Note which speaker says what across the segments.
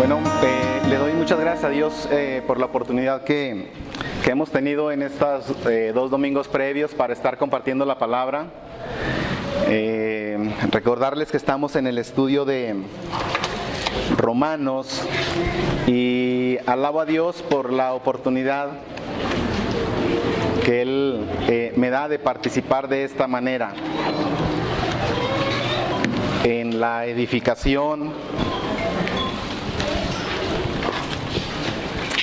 Speaker 1: Bueno, le doy muchas gracias a Dios por la oportunidad que hemos tenido en estos 2 domingos previos para estar compartiendo la palabra. Recordarles que estamos en el estudio de Romanos y alabo a Dios por la oportunidad que Él me da de participar de esta manera en la edificación,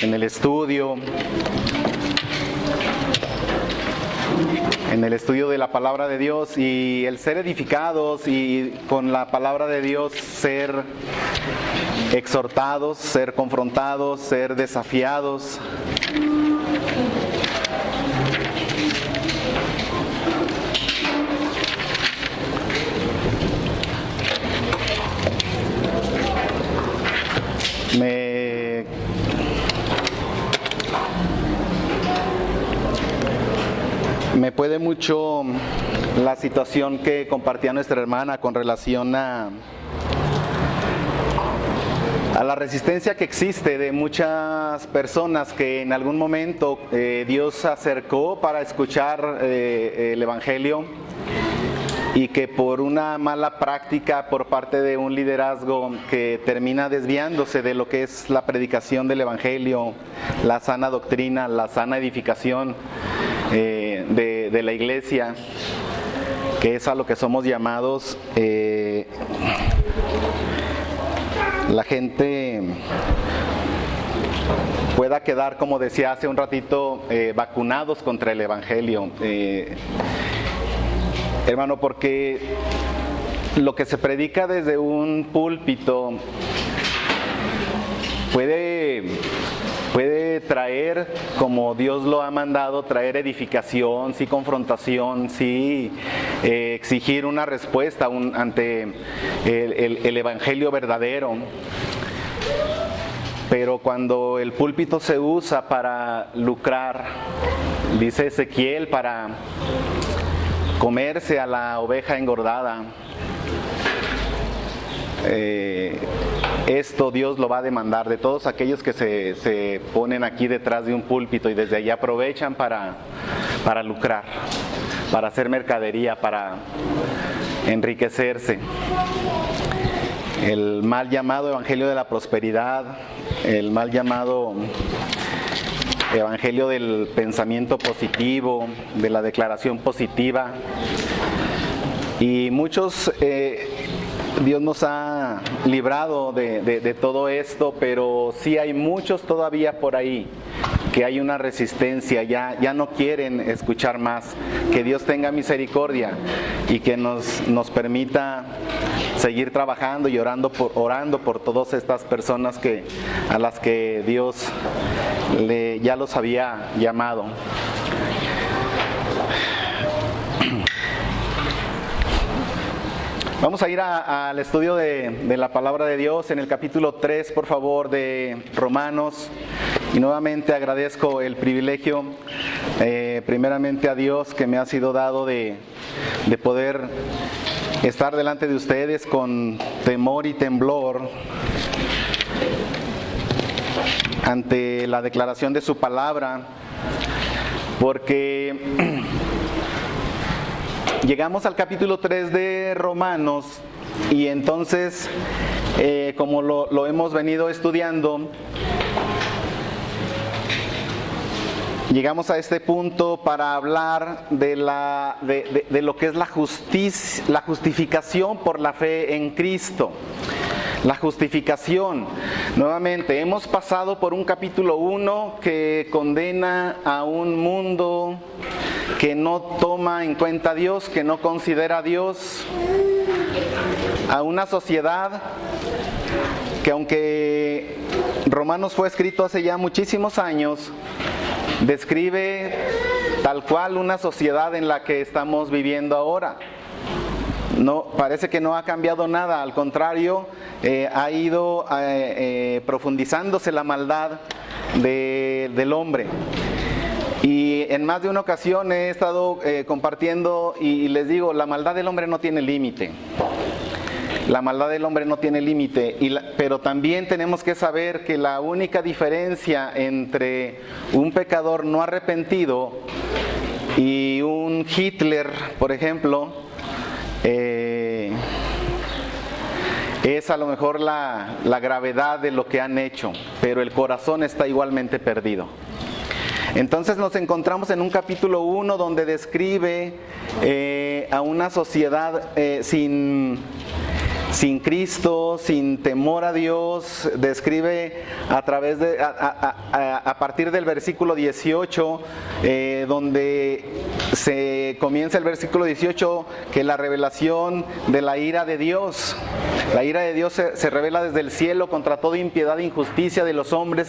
Speaker 1: en el estudio, de la palabra de Dios, y el ser edificados y con la palabra de Dios ser exhortados, ser confrontados, ser desafiados. Me puede mucho la situación que compartía nuestra hermana con relación a la resistencia que existe de muchas personas que en algún momento Dios se acercó para escuchar el Evangelio, y que por una mala práctica por parte de un liderazgo que termina desviándose de lo que es la predicación del Evangelio, la sana doctrina, la sana edificación de la iglesia, que es a lo que somos llamados, la gente pueda quedar, como decía hace un ratito, vacunados contra el Evangelio. Hermano, porque lo que se predica desde un púlpito puede traer, como Dios lo ha mandado, traer edificación, sí, confrontación, sí, exigir una respuesta ante el Evangelio verdadero. Pero cuando el púlpito se usa para lucrar, dice Ezequiel, para comerse a la oveja engordada, esto Dios lo va a demandar de todos aquellos que se ponen aquí detrás de un púlpito y desde allí aprovechan para lucrar, para hacer mercadería, para enriquecerse. El mal llamado evangelio de la prosperidad, el mal llamado evangelio del pensamiento positivo, de la declaración positiva, y muchos Dios nos ha librado de todo esto, pero sí hay muchos todavía por ahí que hay una resistencia, ya no quieren escuchar más. Que Dios tenga misericordia y que nos permita seguir trabajando y orando por todas estas personas a las que Dios ya los había llamado. Vamos a ir al estudio de la palabra de Dios en el capítulo 3, por favor, de Romanos. Y nuevamente agradezco el privilegio, primeramente a Dios, que me ha sido dado de poder estar delante de ustedes con temor y temblor ante la declaración de su palabra, porque llegamos al capítulo 3 de Romanos y entonces, como lo hemos venido estudiando, llegamos a este punto para hablar de lo que es la justificación por la fe en Cristo. La justificación. Nuevamente, hemos pasado por un capítulo 1 que condena a un mundo que no toma en cuenta a Dios, que no considera a Dios, a una sociedad que, aunque Romanos fue escrito hace ya muchísimos años, describe tal cual una sociedad en la que estamos viviendo ahora. No, parece que no ha cambiado nada, al contrario, ha ido profundizándose la maldad del hombre. Y en más de una ocasión he estado compartiendo y les digo, la maldad del hombre no tiene límite. la maldad del hombre no tiene límite, pero también tenemos que saber que la única diferencia entre un pecador no arrepentido y un Hitler, por ejemplo, es a lo mejor la gravedad de lo que han hecho, pero el corazón está igualmente perdido. Entonces nos encontramos en un capítulo 1 donde describe a una sociedad sin Cristo, sin temor a Dios. Describe a partir del versículo 18, donde se comienza el versículo 18, que la revelación de la ira de Dios. La ira de Dios se revela desde el cielo contra toda impiedad e injusticia de los hombres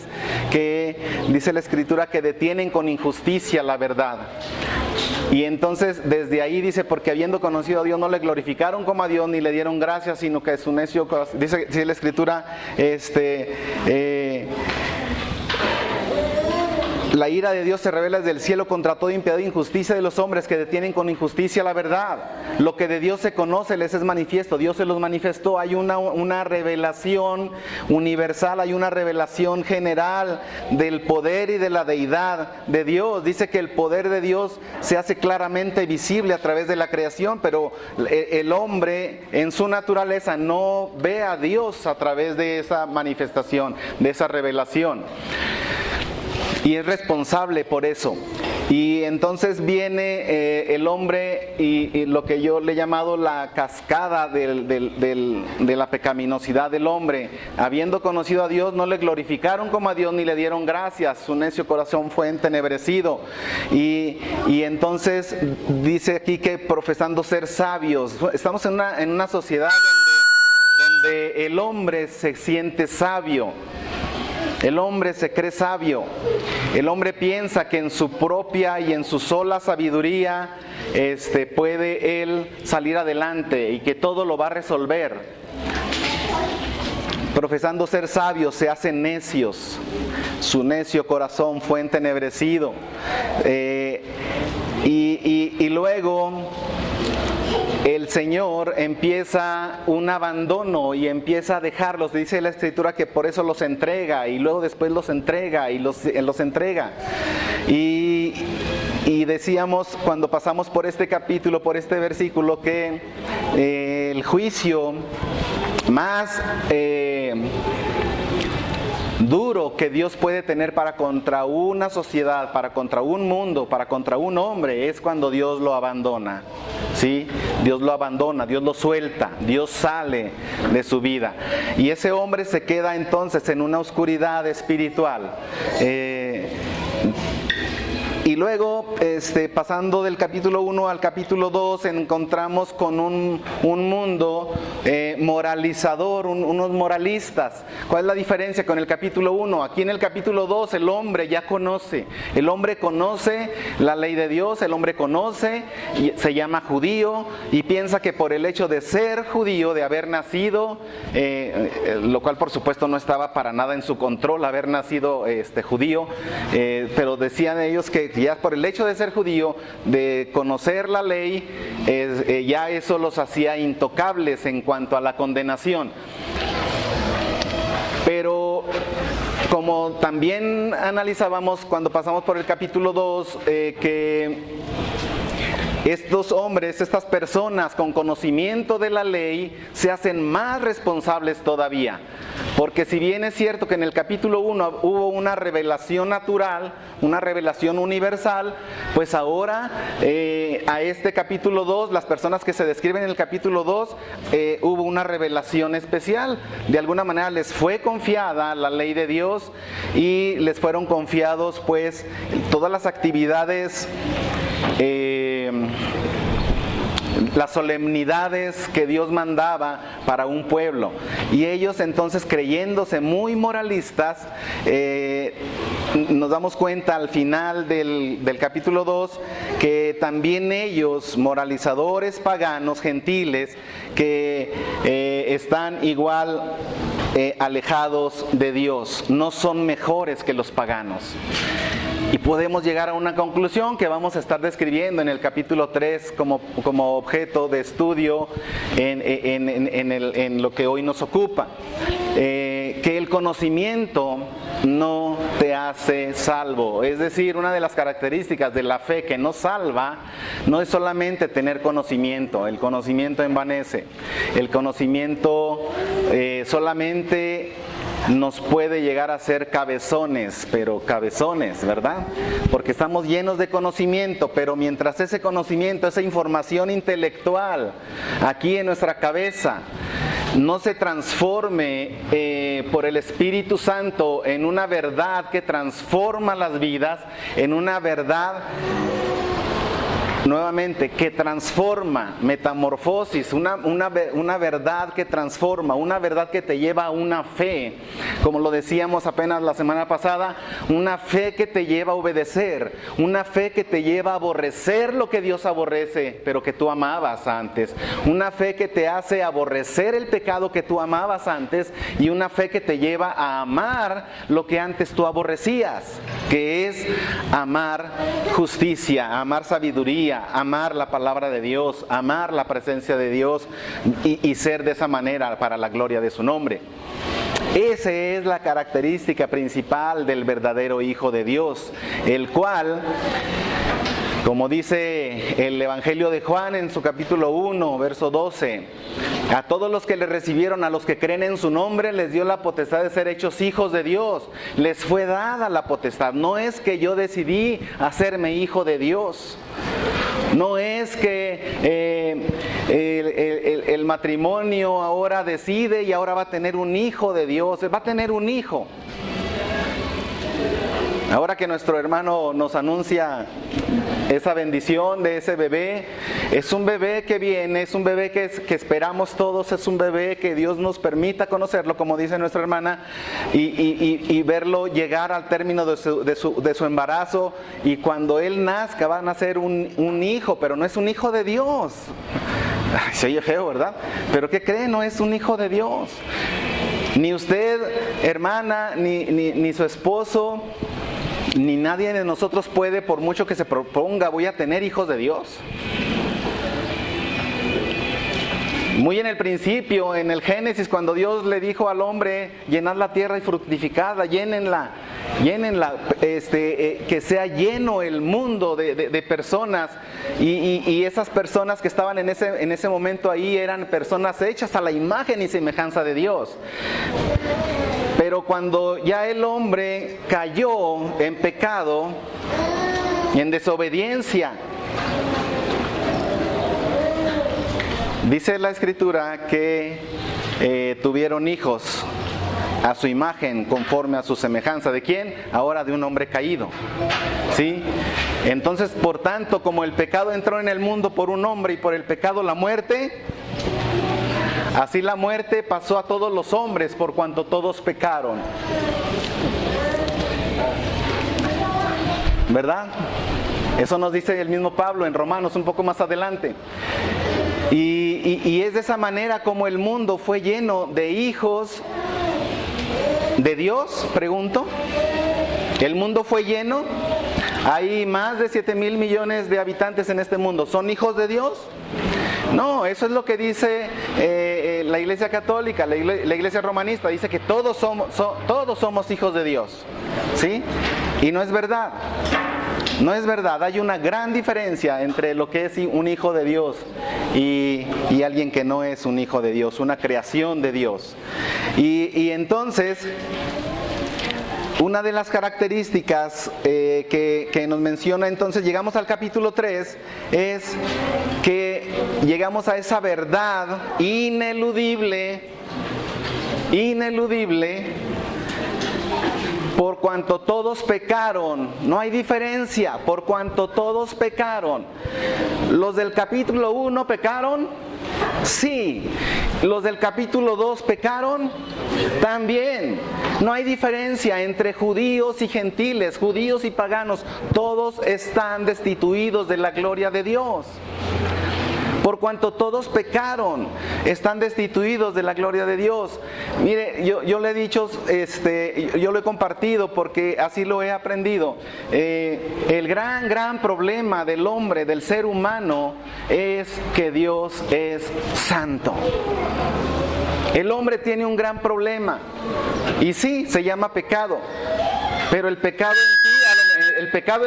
Speaker 1: que, dice la Escritura, que detienen con injusticia la verdad. Y entonces desde ahí dice, porque habiendo conocido a Dios no le glorificaron como a Dios ni le dieron gracias, sino que su necio corazón, dice la Escritura, la ira de Dios se revela desde el cielo contra toda impiedad e injusticia de los hombres que detienen con injusticia la verdad. Lo que de Dios se conoce les es manifiesto. Dios se los manifestó. Hay una revelación universal, hay una revelación general del poder y de la deidad de Dios. Dice que el poder de Dios se hace claramente visible a través de la creación, pero el hombre en su naturaleza no ve a Dios a través de esa manifestación, de esa revelación. Y es responsable por eso. Y entonces viene el hombre y lo que yo le he llamado la cascada de la pecaminosidad del hombre. Habiendo conocido a Dios, no le glorificaron como a Dios ni le dieron gracias. Su necio corazón fue entenebrecido. Y entonces dice aquí que profesando ser sabios. Estamos en una sociedad donde el hombre se siente sabio. El hombre se cree sabio. El hombre piensa que en su propia y en su sola sabiduría puede él salir adelante y que todo lo va a resolver. Profesando ser sabios se hacen necios. Su necio corazón fue entenebrecido. Y luego el Señor empieza un abandono y empieza a dejarlos. Dice la Escritura que por eso los entrega y luego después los entrega y los entrega. Y decíamos cuando pasamos por este capítulo, por este versículo, que el juicio más duro que Dios puede tener para contra una sociedad, para contra un mundo, para contra un hombre, es cuando Dios lo abandona. ¿Sí? Dios lo abandona, Dios lo suelta, Dios sale de su vida. Y ese hombre se queda entonces en una oscuridad espiritual. Y luego, pasando del capítulo 1 al capítulo 2, encontramos con un mundo moralizador, unos moralistas. ¿Cuál es la diferencia con el capítulo 1? Aquí en el capítulo 2 el hombre ya conoce. El hombre conoce la ley de Dios, el hombre conoce, y se llama judío y piensa que por el hecho de ser judío, de haber nacido, lo cual por supuesto no estaba para nada en su control, haber nacido judío, pero decían ellos que ya por el hecho de ser judío, de conocer la ley, ya eso los hacía intocables en cuanto a la condenación. Pero como también analizábamos cuando pasamos por el capítulo 2, que estos hombres, estas personas con conocimiento de la ley se hacen más responsables todavía. Porque si bien es cierto que en el capítulo 1 hubo una revelación natural, una revelación universal, pues ahora a este capítulo 2, las personas que se describen en el capítulo 2, hubo una revelación especial. De alguna manera les fue confiada la ley de Dios y les fueron confiados pues todas las actividades, las solemnidades que Dios mandaba para un pueblo. Y ellos entonces, creyéndose muy moralistas, nos damos cuenta al final del capítulo 2 que también ellos, moralizadores paganos, gentiles, que están igual alejados de Dios, no son mejores que los paganos. Y podemos llegar a una conclusión que vamos a estar describiendo en el capítulo 3 como objeto de estudio en lo que hoy nos ocupa. Que el conocimiento no te hace salvo. Es decir, una de las características de la fe que nos salva no es solamente tener conocimiento. El conocimiento envanece. El conocimiento solamente nos puede llegar a ser cabezones, pero cabezones, ¿verdad? Porque estamos llenos de conocimiento, pero mientras ese conocimiento, esa información intelectual aquí en nuestra cabeza no se transforme por el Espíritu Santo en una verdad que transforma las vidas, en una verdad nuevamente que transforma, metamorfosis, una verdad que transforma, una verdad que te lleva a una fe, como lo decíamos apenas la semana pasada, una fe que te lleva a obedecer, una fe que te lleva a aborrecer lo que Dios aborrece, pero que tú amabas antes, una fe que te hace aborrecer el pecado que tú amabas antes, y una fe que te lleva a amar lo que antes tú aborrecías, que es amar justicia, amar sabiduría, amar la palabra de Dios, amar la presencia de Dios y ser de esa manera para la gloria de su nombre. Esa es la característica principal del verdadero Hijo de Dios, el cual, como dice el Evangelio de Juan en su capítulo 1, verso 12, a todos los que le recibieron, a los que creen en su nombre, les dio la potestad de ser hechos hijos de Dios. Les fue dada la potestad. No es que yo decidí hacerme hijo de Dios. No es que el matrimonio ahora decide y ahora va a tener un hijo de Dios. Va a tener un hijo. Ahora que nuestro hermano nos anuncia esa bendición de ese bebé, es un bebé que viene, es un bebé que esperamos todos, es un bebé que Dios nos permita conocerlo, como dice nuestra hermana, y verlo llegar al término de su embarazo, y cuando él nazca va a nacer un hijo, pero no es un hijo de Dios. Ay, se oye feo, ¿verdad? Pero ¿qué cree? No es un hijo de Dios. Ni usted, hermana, ni su esposo, ni nadie de nosotros puede, por mucho que se proponga, voy a tener hijos de Dios. Muy en el principio, en el Génesis, cuando Dios le dijo al hombre, llenad la tierra y fructificadla, llénenla, que sea lleno el mundo de personas, y esas personas que estaban en ese momento ahí eran personas hechas a la imagen y semejanza de Dios. Pero cuando ya el hombre cayó en pecado, en desobediencia, dice la Escritura que tuvieron hijos a su imagen, conforme a su semejanza. ¿De quién? Ahora de un hombre caído. ¿Sí? Entonces, por tanto, como el pecado entró en el mundo por un hombre y por el pecado la muerte, así la muerte pasó a todos los hombres por cuanto todos pecaron. ¿Verdad? Eso nos dice el mismo Pablo en Romanos un poco más adelante. Y es de esa manera como el mundo fue lleno de hijos de Dios, pregunto. El mundo fue lleno. Hay más de 7,000 millones de habitantes en este mundo. ¿Son hijos de Dios? No, eso es lo que dice la Iglesia Católica, la Iglesia Romanista. Dice que todos somos hijos de Dios. ¿Sí? Y no es verdad. No es verdad. Hay una gran diferencia entre lo que es un hijo de Dios y alguien que no es un hijo de Dios, una creación de Dios. Y entonces, una de las características que nos menciona, entonces llegamos al capítulo 3, es que llegamos a esa verdad ineludible, por cuanto todos pecaron. No hay diferencia, por cuanto todos pecaron. ¿Los del capítulo 1 pecaron? Sí. ¿Los del capítulo 2 pecaron? También. No hay diferencia entre judíos y gentiles, judíos y paganos. Todos están destituidos de la gloria de Dios. Por cuanto todos pecaron, están destituidos de la gloria de Dios. Mire, yo le he dicho, yo lo he compartido porque así lo he aprendido. El gran problema del hombre, del ser humano, es que Dios es santo. El hombre tiene un gran problema y sí, se llama pecado, pero el pecado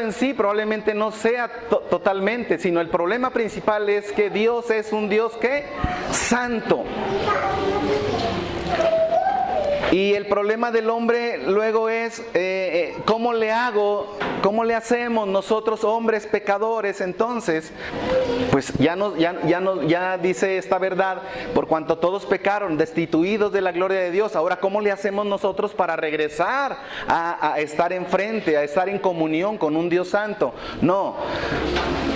Speaker 1: en sí probablemente no sea totalmente, sino el problema principal es que Dios es un Dios ¿qué? Santo. Y el problema del hombre luego es ¿cómo le hacemos nosotros hombres pecadores? Entonces, pues ya dice esta verdad, por cuanto todos pecaron, destituidos de la gloria de Dios. Ahora, ¿cómo le hacemos nosotros para regresar a estar enfrente, a estar en comunión con un Dios santo? No,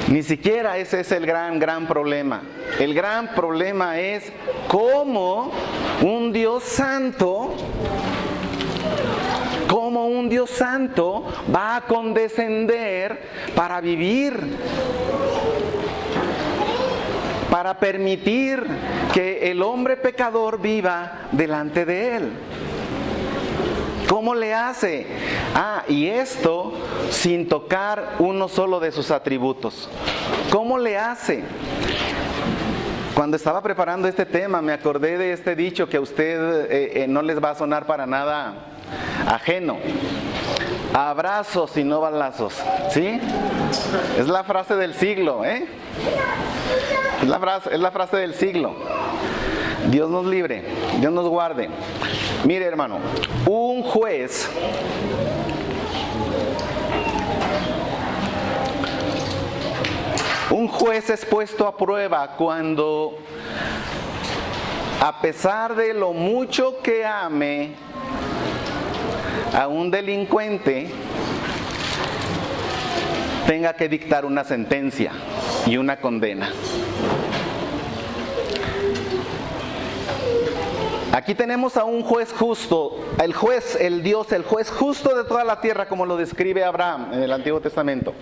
Speaker 1: ni siquiera ese es el gran problema. El gran problema es cómo un Dios santo va a condescender para vivir, para permitir que el hombre pecador viva delante de Él. ¿Cómo le hace? Y esto sin tocar uno solo de sus atributos. ¿Cómo le hace? Cuando estaba preparando este tema me acordé de este dicho que a usted no les va a sonar para nada ajeno. Abrazos y no balazos, ¿sí? Es la frase del siglo, ¿eh? Es la frase del siglo. Dios nos libre, Dios nos guarde. Mire, hermano, un juez es puesto a prueba cuando, a pesar de lo mucho que ame a un delincuente, tenga que dictar una sentencia y una condena. Aquí tenemos a un juez justo, el juez justo de toda la tierra, como lo describe Abraham en el Antiguo Testamento.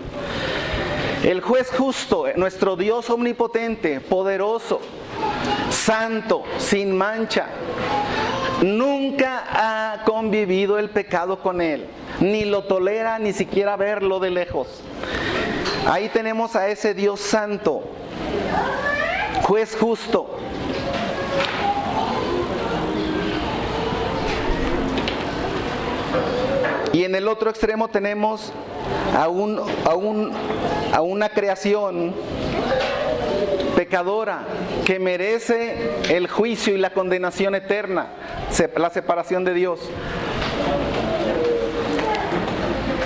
Speaker 1: El juez justo, nuestro Dios omnipotente, poderoso, santo, sin mancha. Nunca ha convivido el pecado con él, ni lo tolera, ni siquiera verlo de lejos. Ahí tenemos a ese Dios santo, juez justo. Y en el otro extremo tenemos a una creación pecadora que merece el juicio y la condenación eterna, la separación de Dios.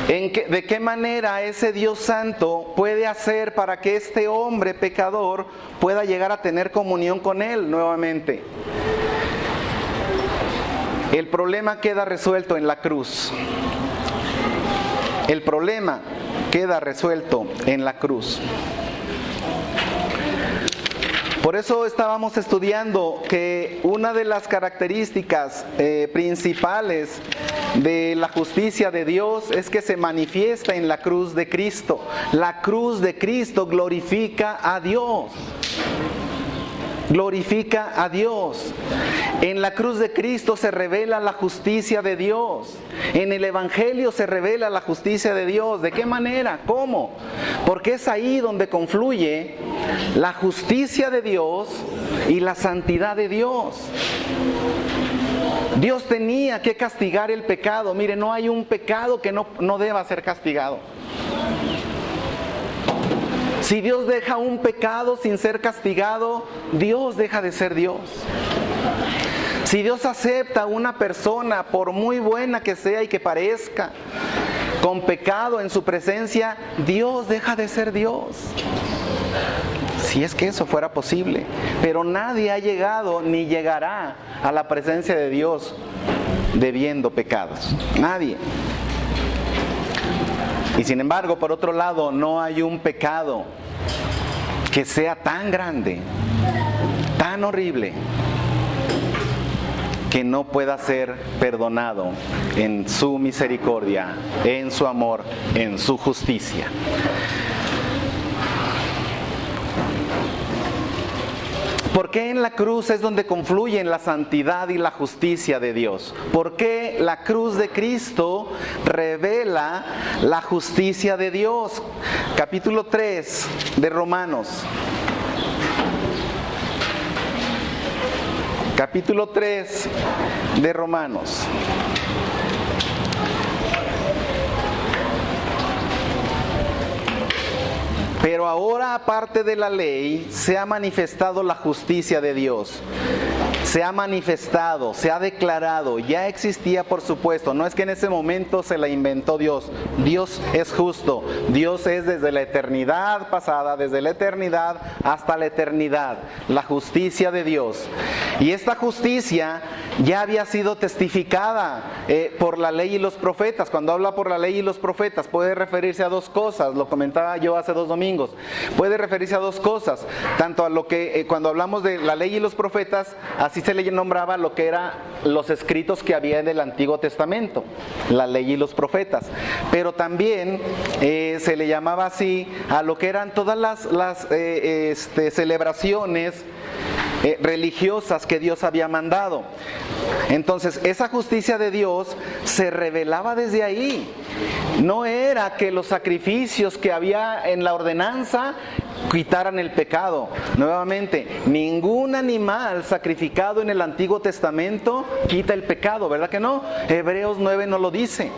Speaker 1: ¿De qué manera ese Dios santo puede hacer para que este hombre pecador pueda llegar a tener comunión con Él nuevamente? El problema queda resuelto en la cruz. El problema queda resuelto en la cruz. Por eso estábamos estudiando que una de las características principales de la justicia de Dios es que se manifiesta en la cruz de Cristo. La cruz de Cristo glorifica a Dios. Glorifica a Dios. En la cruz de Cristo se revela la justicia de Dios. En el Evangelio se revela la justicia de Dios. ¿De qué manera? ¿Cómo? Porque es ahí donde confluye la justicia de Dios y la santidad de Dios. Dios tenía que castigar el pecado. Mire, no hay un pecado que no deba ser castigado. Si Dios deja un pecado sin ser castigado, Dios deja de ser Dios. Si Dios acepta a una persona, por muy buena que sea y que parezca, con pecado en su presencia, Dios deja de ser Dios. Si es que eso fuera posible. Pero nadie ha llegado ni llegará a la presencia de Dios debiendo pecados. Nadie. Y sin embargo, por otro lado, no hay un pecado que sea tan grande, tan horrible, que no pueda ser perdonado en su misericordia, en su amor, en su justicia. ¿Por qué en la cruz es donde confluyen la santidad y la justicia de Dios? ¿Por qué la cruz de Cristo revela la justicia de Dios? Capítulo 3 de Romanos. Capítulo 3 de Romanos. Pero ahora, aparte de la ley, se ha manifestado la justicia de Dios. Se ha manifestado, se ha declarado, ya existía por supuesto, no es que en ese momento se la inventó Dios. Dios es justo, Dios es desde la eternidad pasada, desde la eternidad hasta la eternidad, la justicia de Dios. Y esta justicia ya había sido testificada por la ley y los profetas. Cuando habla por la ley y los profetas puede referirse a dos cosas, lo comentaba yo hace 2 domingos, puede referirse a dos cosas, tanto a lo que cuando hablamos de la ley y los profetas, así se le nombraba lo que eran los escritos que había en el Antiguo Testamento, la ley y los profetas, pero también se le llamaba así a lo que eran todas las celebraciones religiosas que Dios había mandado. Entonces esa justicia de Dios se revelaba desde ahí. No era que los sacrificios que había en la ordenanza quitaran el pecado. Nuevamente, ningún animal sacrificado en el Antiguo Testamento quita el pecado, ¿verdad que no? Hebreos 9 no lo dice.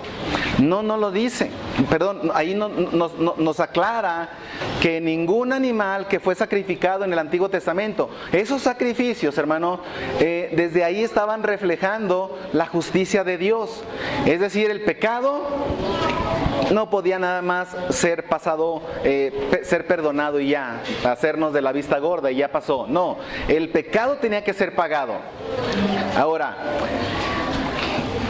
Speaker 1: No lo dice. Perdón, ahí nos aclara que ningún animal que fue sacrificado en el Antiguo Testamento, esos sacrificios, hermano, desde ahí estaban reflejando la justicia de Dios. Es decir, el pecado no podía nada más ser pasado, ser perdonado y ya, hacernos de la vista gorda y ya pasó. No, el pecado tenía que ser pagado. Ahora,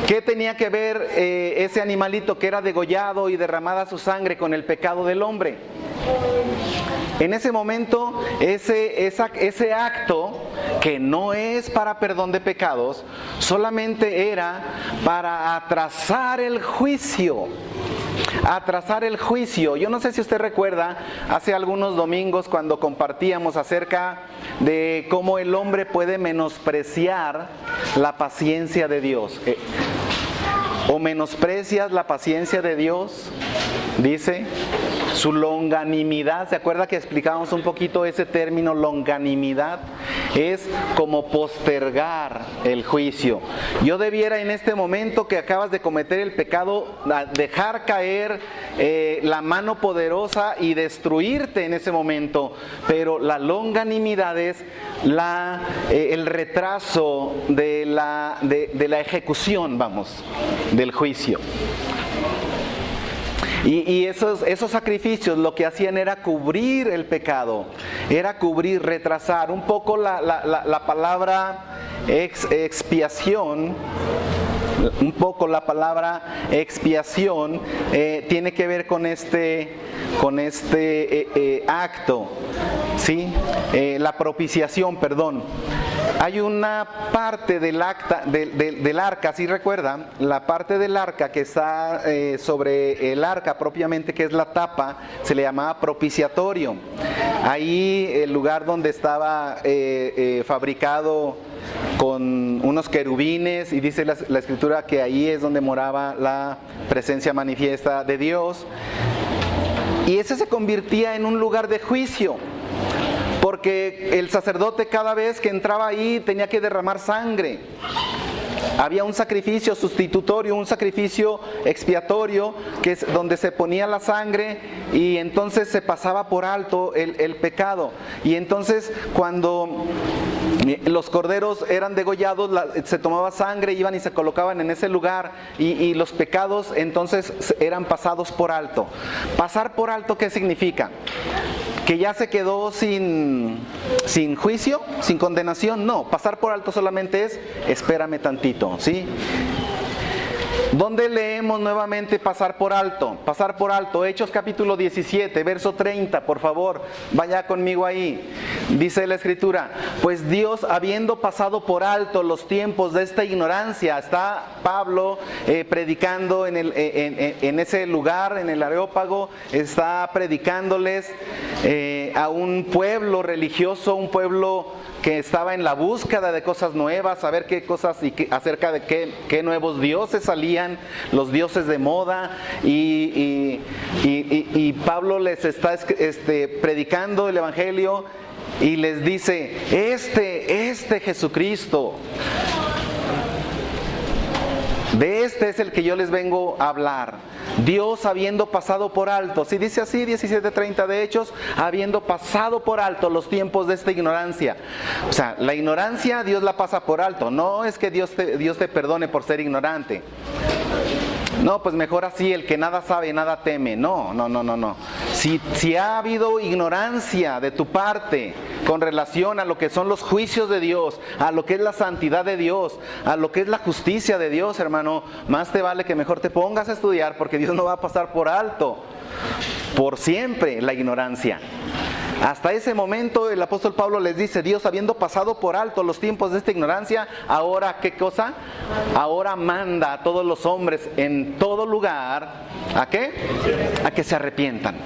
Speaker 1: ¿qué tenía que ver ese animalito que era degollado y derramada su sangre con el pecado del hombre? En ese momento, ese acto, que no es para perdón de pecados, solamente era para atrasar el juicio. Atrasar el juicio. Yo no sé si usted recuerda hace algunos domingos cuando compartíamos acerca de cómo el hombre puede menospreciar la paciencia de Dios. ¿O menosprecias la paciencia de Dios? Dice su longanimidad. ¿Se acuerda que explicábamos un poquito ese término longanimidad? Es como postergar el juicio. Yo debiera en este momento que acabas de cometer el pecado dejar caer la mano poderosa y destruirte en ese momento, pero la longanimidad es el retraso de la ejecución, del juicio. Y esos sacrificios lo que hacían era cubrir el pecado, era cubrir, retrasar. Un poco la palabra expiación, tiene que ver con este acto, ¿sí? La propiciación, perdón. Hay una parte del arca, ¿sí recuerdan? La parte del arca que está sobre el arca propiamente, que es la tapa, se le llamaba propiciatorio. Ahí el lugar donde estaba fabricado con unos querubines, y dice la escritura que ahí es donde moraba la presencia manifiesta de Dios. Y ese se convertía en un lugar de juicio, porque el sacerdote cada vez que entraba ahí tenía que derramar sangre. Había un sacrificio sustitutorio, un sacrificio expiatorio, que es donde se ponía la sangre y entonces se pasaba por alto el pecado. Y entonces cuando los corderos eran degollados, se tomaba sangre, iban y se colocaban en ese lugar y los pecados entonces eran pasados por alto. Pasar por alto, ¿qué significa? ¿Que ya se quedó sin juicio, sin condenación? No, pasar por alto solamente es espérame tantito, ¿sí? ¿Dónde leemos nuevamente pasar por alto? Pasar por alto, Hechos capítulo 17, verso 30, por favor, vaya conmigo ahí. Dice la Escritura, pues Dios, habiendo pasado por alto los tiempos de esta ignorancia, está Pablo predicando en ese lugar, en el Areópago, está predicándoles a un pueblo religioso, un pueblo que estaba en la búsqueda de cosas nuevas, saber qué cosas acerca de qué nuevos dioses salían, los dioses de moda, y Pablo les está predicando el Evangelio y les dice, este Jesucristo, de este es el que yo les vengo a hablar. Dios habiendo pasado por alto, si dice así, 17:30 de Hechos, habiendo pasado por alto los tiempos de esta ignorancia. O sea, la ignorancia Dios la pasa por alto. No es que Dios te perdone por ser ignorante. No, pues mejor así, el que nada sabe, nada teme. No. Si ha habido ignorancia de tu parte con relación a lo que son los juicios de Dios, a lo que es la santidad de Dios, a lo que es la justicia de Dios, hermano, más te vale que mejor te pongas a estudiar, porque Dios no va a pasar por alto por siempre la ignorancia. Hasta ese momento el apóstol Pablo les dice, Dios habiendo pasado por alto los tiempos de esta ignorancia, ahora ¿qué cosa? Ahora manda a todos los hombres en todo lugar, ¿a qué? A que se arrepientan.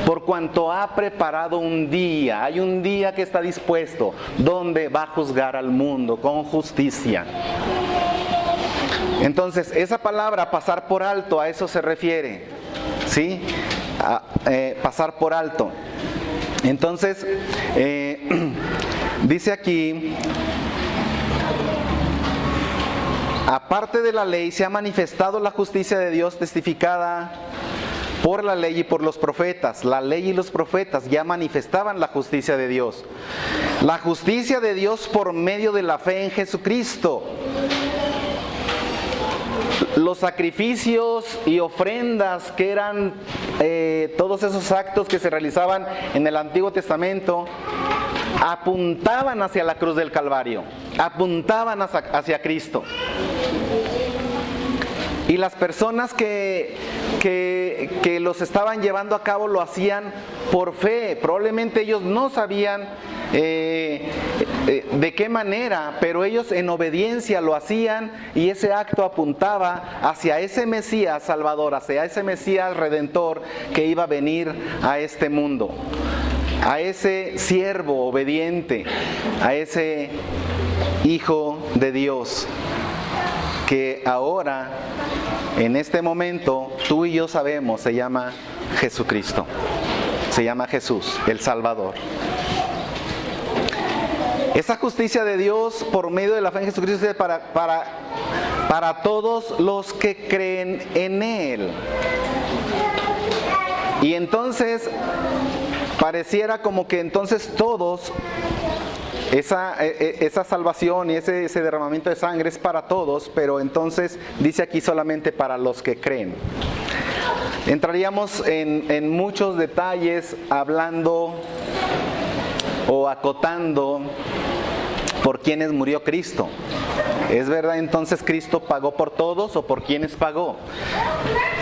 Speaker 1: Por cuanto ha preparado un día, hay un día que está dispuesto, donde va a juzgar al mundo con justicia. Entonces, esa palabra pasar por alto, a eso se refiere, ¿sí? Pasar por alto. Entonces, dice aquí, aparte de la ley, se ha manifestado la justicia de Dios testificada por la ley y por los profetas. La ley y los profetas ya manifestaban la justicia de Dios. La justicia de Dios por medio de la fe en Jesucristo. Los sacrificios y ofrendas que eran todos esos actos que se realizaban en el Antiguo Testamento apuntaban hacia la cruz del Calvario, apuntaban hacia Cristo. Y las personas que los estaban llevando a cabo lo hacían por fe. Probablemente ellos no sabían de qué manera, pero ellos en obediencia lo hacían, y ese acto apuntaba hacia ese Mesías Salvador, hacia ese Mesías Redentor que iba a venir a este mundo, a ese siervo obediente, a ese Hijo de Dios que ahora, en este momento, tú y yo sabemos, se llama Jesucristo, se llama Jesús, el Salvador. Esa justicia de Dios por medio de la fe en Jesucristo es para todos los que creen en Él. Y entonces, pareciera como que entonces todos, esa salvación y ese derramamiento de sangre es para todos, pero entonces dice aquí solamente para los que creen. Entraríamos en muchos detalles hablando o acotando por quienes murió Cristo. ¿Es verdad entonces Cristo pagó por todos o por quienes pagó?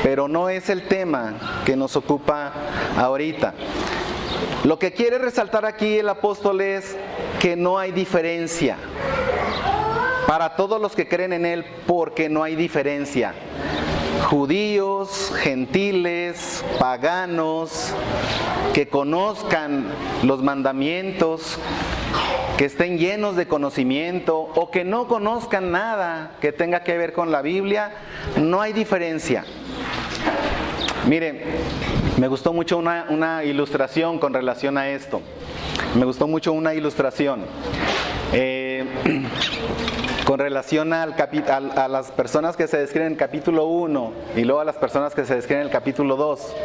Speaker 1: Pero no es el tema que nos ocupa ahorita. Lo que quiere resaltar aquí el apóstol es que no hay diferencia para todos los que creen en Él, porque no hay diferencia. Judíos, gentiles, paganos, que conozcan los mandamientos, que estén llenos de conocimiento, o que no conozcan nada que tenga que ver con la Biblia, no hay diferencia. Mire, me gustó mucho una ilustración con relación a esto. Me gustó mucho una ilustración con relación a las personas que se describen en el capítulo 1 y luego a las personas que se describen en el capítulo 2.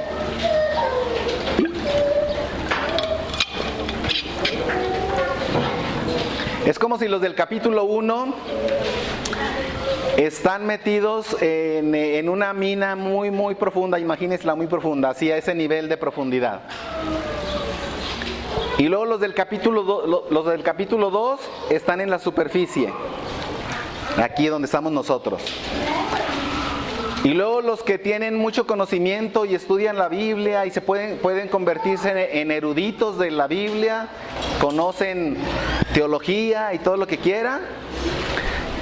Speaker 1: Es como si los del capítulo 1 están metidos en una mina muy, muy profunda, imagínensela muy profunda, así a ese nivel de profundidad. Y luego los del capítulo 2 están en la superficie, aquí donde estamos nosotros. Y luego los que tienen mucho conocimiento y estudian la Biblia y se pueden convertirse en eruditos de la Biblia, conocen teología y todo lo que quiera,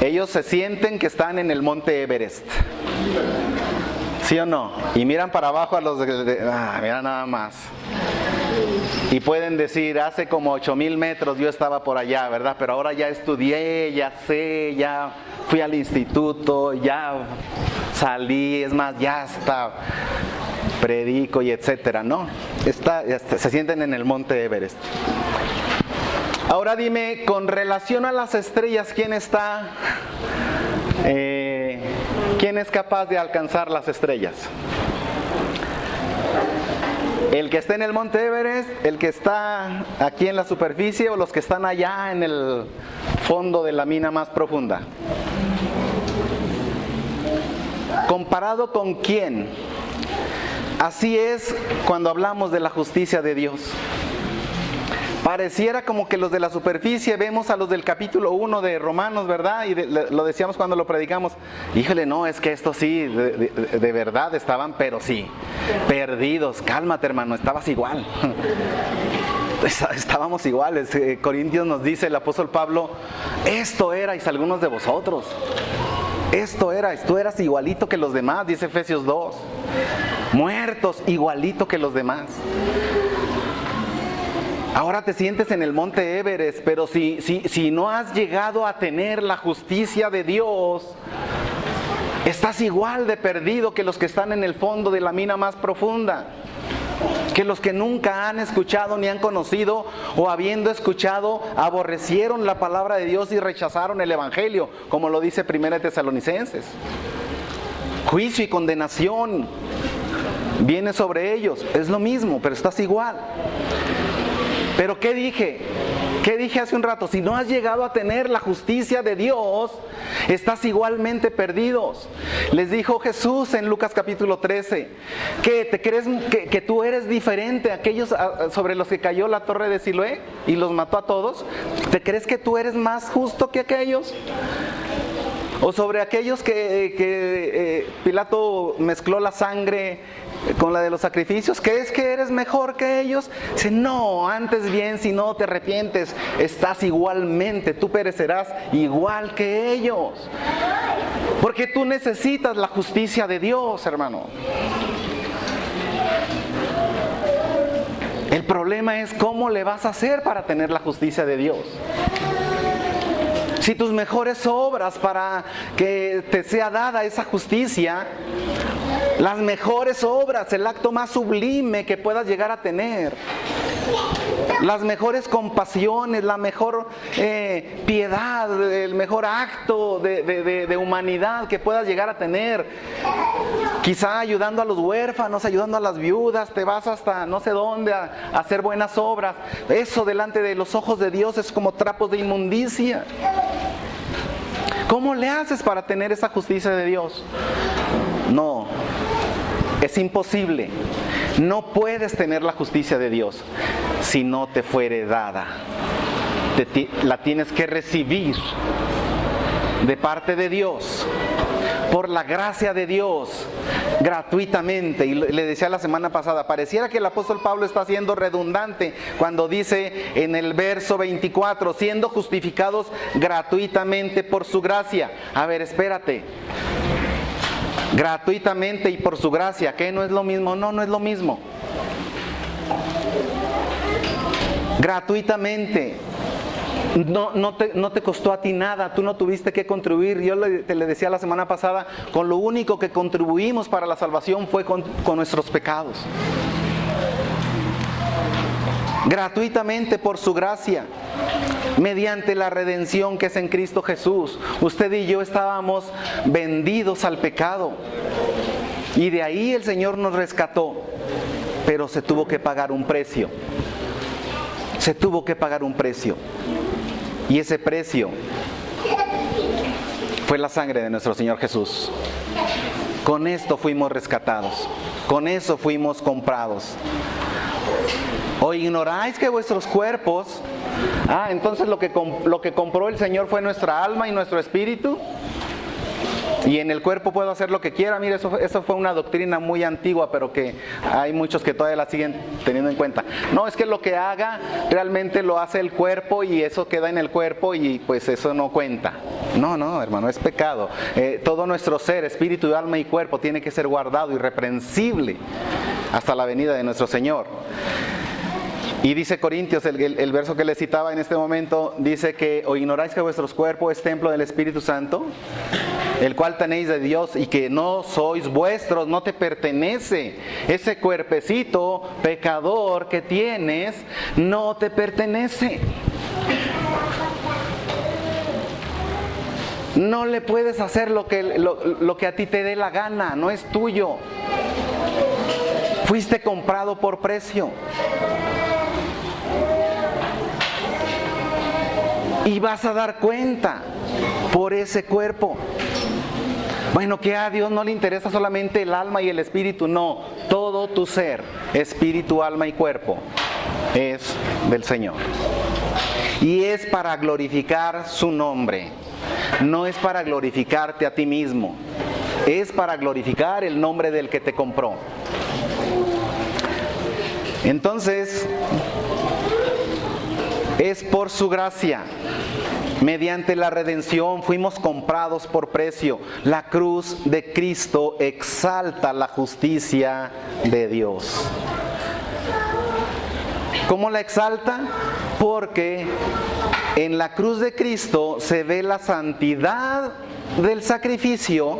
Speaker 1: ellos se sienten que están en el monte Everest. ¿Sí o no? Y miran para abajo a los mira nada más. Y pueden decir, hace como 8,000 metros yo estaba por allá, ¿verdad? Pero ahora ya estudié, ya sé, ya fui al instituto, ya salí, es más, ya está, predico y etcétera, ¿no? Se sienten en el monte Everest. Ahora dime, con relación a las estrellas, ¿quién está? ¿Quién es capaz de alcanzar las estrellas? ¿El que está en el monte Everest, el que está aquí en la superficie o los que están allá en el fondo de la mina más profunda? ¿Comparado con quién? Así es cuando hablamos de la justicia de Dios. Pareciera como que los de la superficie vemos a los del capítulo 1 de Romanos, ¿verdad? Y lo decíamos cuando lo predicamos. Híjole, no, es que estos sí, de verdad estaban, pero sí, perdidos. Cálmate, hermano, estabas igual. Estábamos iguales. Corintios nos dice el apóstol Pablo, esto erais algunos de vosotros. Esto erais, tú eras igualito que los demás, dice Efesios 2. Muertos, igualito que los demás. Ahora te sientes en el monte Everest, pero si no has llegado a tener la justicia de Dios, estás igual de perdido que los que están en el fondo de la mina más profunda, que los que nunca han escuchado ni han conocido, o habiendo escuchado, aborrecieron la palabra de Dios y rechazaron el evangelio, como lo dice 1 Tesalonicenses. Juicio y condenación viene sobre ellos, es lo mismo, pero estás igual. Pero ¿qué dije? ¿Qué dije hace un rato? Si no has llegado a tener la justicia de Dios, estás igualmente perdidos. Les dijo Jesús en Lucas capítulo 13, ¿qué? ¿Te crees que tú eres diferente a aquellos sobre los que cayó la torre de Siloé y los mató a todos? ¿Te crees que tú eres más justo que aquellos? O sobre aquellos que Pilato mezcló la sangre con la de los sacrificios, ¿crees que eres mejor que ellos? Dice, no, antes bien, si no te arrepientes, estás igualmente, tú perecerás igual que ellos. Porque tú necesitas la justicia de Dios, hermano. El problema es cómo le vas a hacer para tener la justicia de Dios. Si tus mejores obras para que te sea dada esa justicia, las mejores obras, el acto más sublime que puedas llegar a tener, las mejores compasiones, la mejor piedad, el mejor acto de humanidad que puedas llegar a tener, quizá ayudando a los huérfanos, ayudando a las viudas, te vas hasta no sé dónde a hacer buenas obras, eso delante de los ojos de Dios es como trapos de inmundicia. ¿Cómo le haces para tener esa justicia de Dios? No, es imposible. No puedes tener la justicia de Dios si no te fuere dada. La tienes que recibir de parte de Dios, por la gracia de Dios, gratuitamente. Y le decía la semana pasada, pareciera que el apóstol Pablo está siendo redundante cuando dice en el verso 24, siendo justificados gratuitamente por su gracia. A ver, espérate. Gratuitamente y por su gracia, ¿qué? ¿No es lo mismo? No, no es lo mismo. Gratuitamente. No te costó a ti nada, tú no tuviste que contribuir. Yo te le decía la semana pasada, con lo único que contribuimos para la salvación fue con nuestros pecados. Gratuitamente por su gracia, mediante la redención que es en Cristo Jesús. Usted y yo estábamos vendidos al pecado y de ahí el Señor nos rescató, pero se tuvo que pagar un precio. Se tuvo que pagar un precio. Y ese precio fue la sangre de nuestro Señor Jesús. Con esto fuimos rescatados. Con eso fuimos comprados. ¿O ignoráis que vuestros cuerpos... entonces lo que compró el Señor fue nuestra alma y nuestro espíritu? Y en el cuerpo puedo hacer lo que quiera. Mire, eso fue una doctrina muy antigua, pero que hay muchos que todavía la siguen teniendo en cuenta. No, es que lo que haga realmente lo hace el cuerpo y eso queda en el cuerpo y pues eso no cuenta. No, hermano, es pecado. Todo nuestro ser, espíritu, alma y cuerpo tiene que ser guardado, irreprensible, hasta la venida de nuestro Señor. Y dice Corintios, el verso que le citaba en este momento, dice que ¿o ignoráis que vuestros cuerpos es templo del Espíritu Santo? El cual tenéis de Dios y que no sois vuestros, no te pertenece. Ese cuerpecito pecador que tienes no te pertenece. No le puedes hacer lo que a ti te dé la gana, no es tuyo. Fuiste comprado por precio. Y vas a dar cuenta por ese cuerpo. Bueno, que a Dios no le interesa solamente el alma y el espíritu, no. Todo tu ser, espíritu, alma y cuerpo, es del Señor. Y es para glorificar su nombre. No es para glorificarte a ti mismo. Es para glorificar el nombre del que te compró. Entonces, es por su gracia. Mediante la redención fuimos comprados por precio. La cruz de Cristo exalta la justicia de Dios. ¿Cómo la exalta? Porque en la cruz de Cristo se ve la santidad del sacrificio,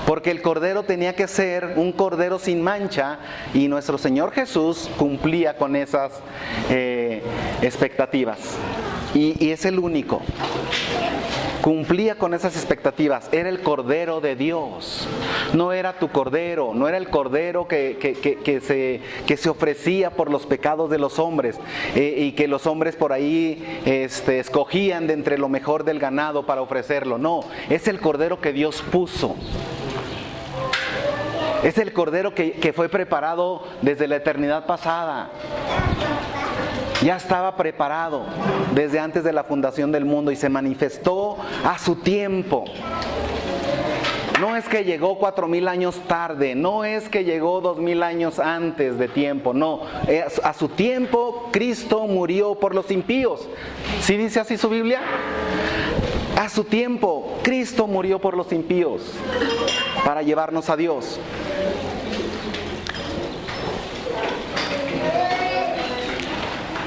Speaker 1: porque el cordero tenía que ser un cordero sin mancha y nuestro Señor Jesús cumplía con esas expectativas. Y es el único. Cumplía con esas expectativas. Era el Cordero de Dios. No era tu cordero, no era el cordero que se ofrecía por los pecados de los hombres y que los hombres por ahí escogían de entre lo mejor del ganado para ofrecerlo. No, es el cordero que Dios puso. Es el cordero que fue preparado desde la eternidad pasada. Ya estaba preparado desde antes de la fundación del mundo y se manifestó a su tiempo. No es que llegó 4000 años tarde, no es que llegó 2000 años antes de tiempo, no. A su tiempo Cristo murió por los impíos. ¿Sí dice así su Biblia? A su tiempo Cristo murió por los impíos para llevarnos a Dios.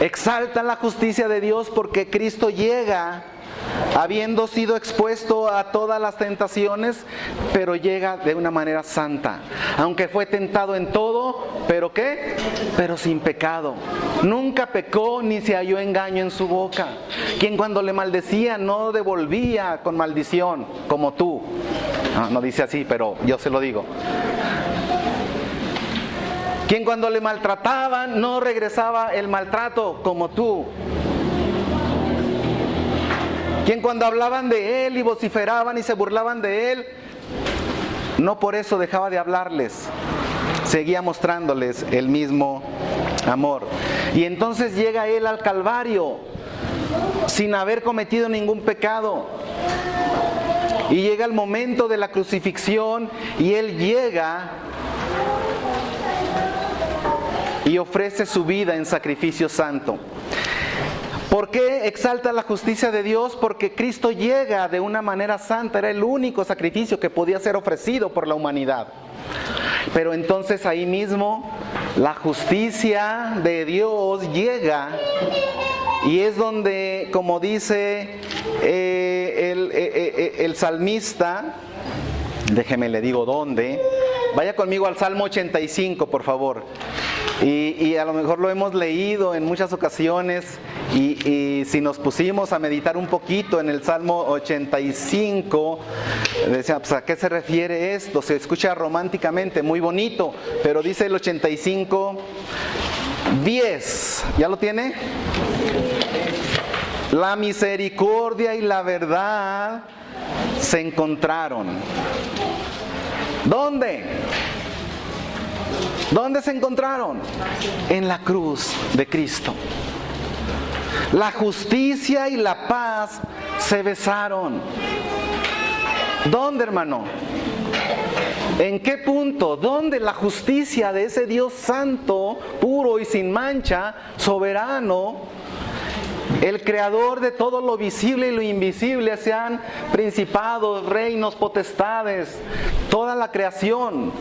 Speaker 1: Exalta la justicia de Dios porque Cristo llega habiendo sido expuesto a todas las tentaciones, pero llega de una manera santa. Aunque fue tentado en todo, ¿pero qué? Pero sin pecado. Nunca pecó ni se halló engaño en su boca. Quien cuando le maldecía no devolvía con maldición, como tú. No dice así, pero yo se lo digo. Quien cuando le maltrataban no regresaba el maltrato como tú. Quien cuando hablaban de él y vociferaban y se burlaban de él, no por eso dejaba de hablarles. Seguía mostrándoles el mismo amor. Y entonces llega él al Calvario sin haber cometido ningún pecado. Y llega el momento de la crucifixión y él llega y ofrece su vida en sacrificio santo. ¿Por qué exalta la justicia de Dios? Porque Cristo llega de una manera santa, era el único sacrificio que podía ser ofrecido por la humanidad. Pero entonces ahí mismo la justicia de Dios llega y es donde, como dice el salmista, déjeme le digo dónde, vaya conmigo al Salmo 85 por favor. Y a lo mejor lo hemos leído en muchas ocasiones y si nos pusimos a meditar un poquito en el Salmo 85, decíamos, pues, ¿a qué se refiere esto? Se escucha románticamente, muy bonito, pero dice el 85, 10, ¿ya lo tiene? La misericordia y la verdad se encontraron. ¿Dónde? ¿Dónde se encontraron? En la cruz de Cristo. La justicia y la paz se besaron. ¿Dónde, hermano? ¿En qué punto? ¿Dónde la justicia de ese Dios santo, puro y sin mancha, soberano, el creador de todo lo visible y lo invisible, sean principados, reinos, potestades, toda la creación,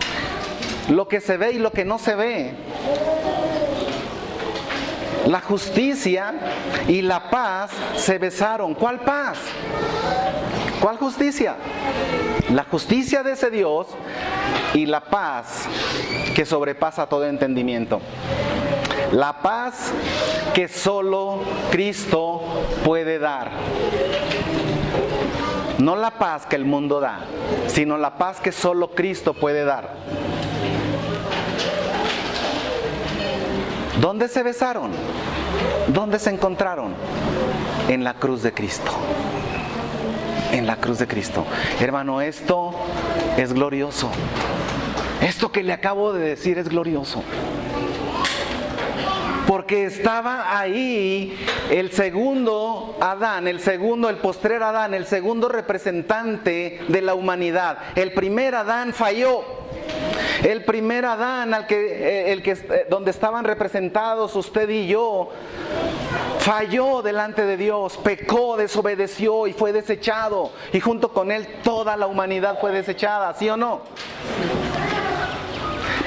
Speaker 1: lo que se ve y lo que no se ve? La justicia y la paz se besaron. ¿Cuál paz? ¿Cuál justicia? La justicia de ese Dios y la paz que sobrepasa todo entendimiento. La paz que solo Cristo puede dar. No la paz que el mundo da, sino la paz que solo Cristo puede dar. ¿Dónde se besaron? ¿Dónde se encontraron? En la cruz de Cristo. En la cruz de Cristo. Hermano, esto es glorioso. Esto que le acabo de decir es glorioso. Porque estaba ahí el segundo Adán, el postrer Adán, el segundo representante de la humanidad. El primer Adán falló. El primer Adán, donde estaban representados usted y yo, falló delante de Dios, pecó, desobedeció y fue desechado. Y junto con él toda la humanidad fue desechada, ¿sí o no?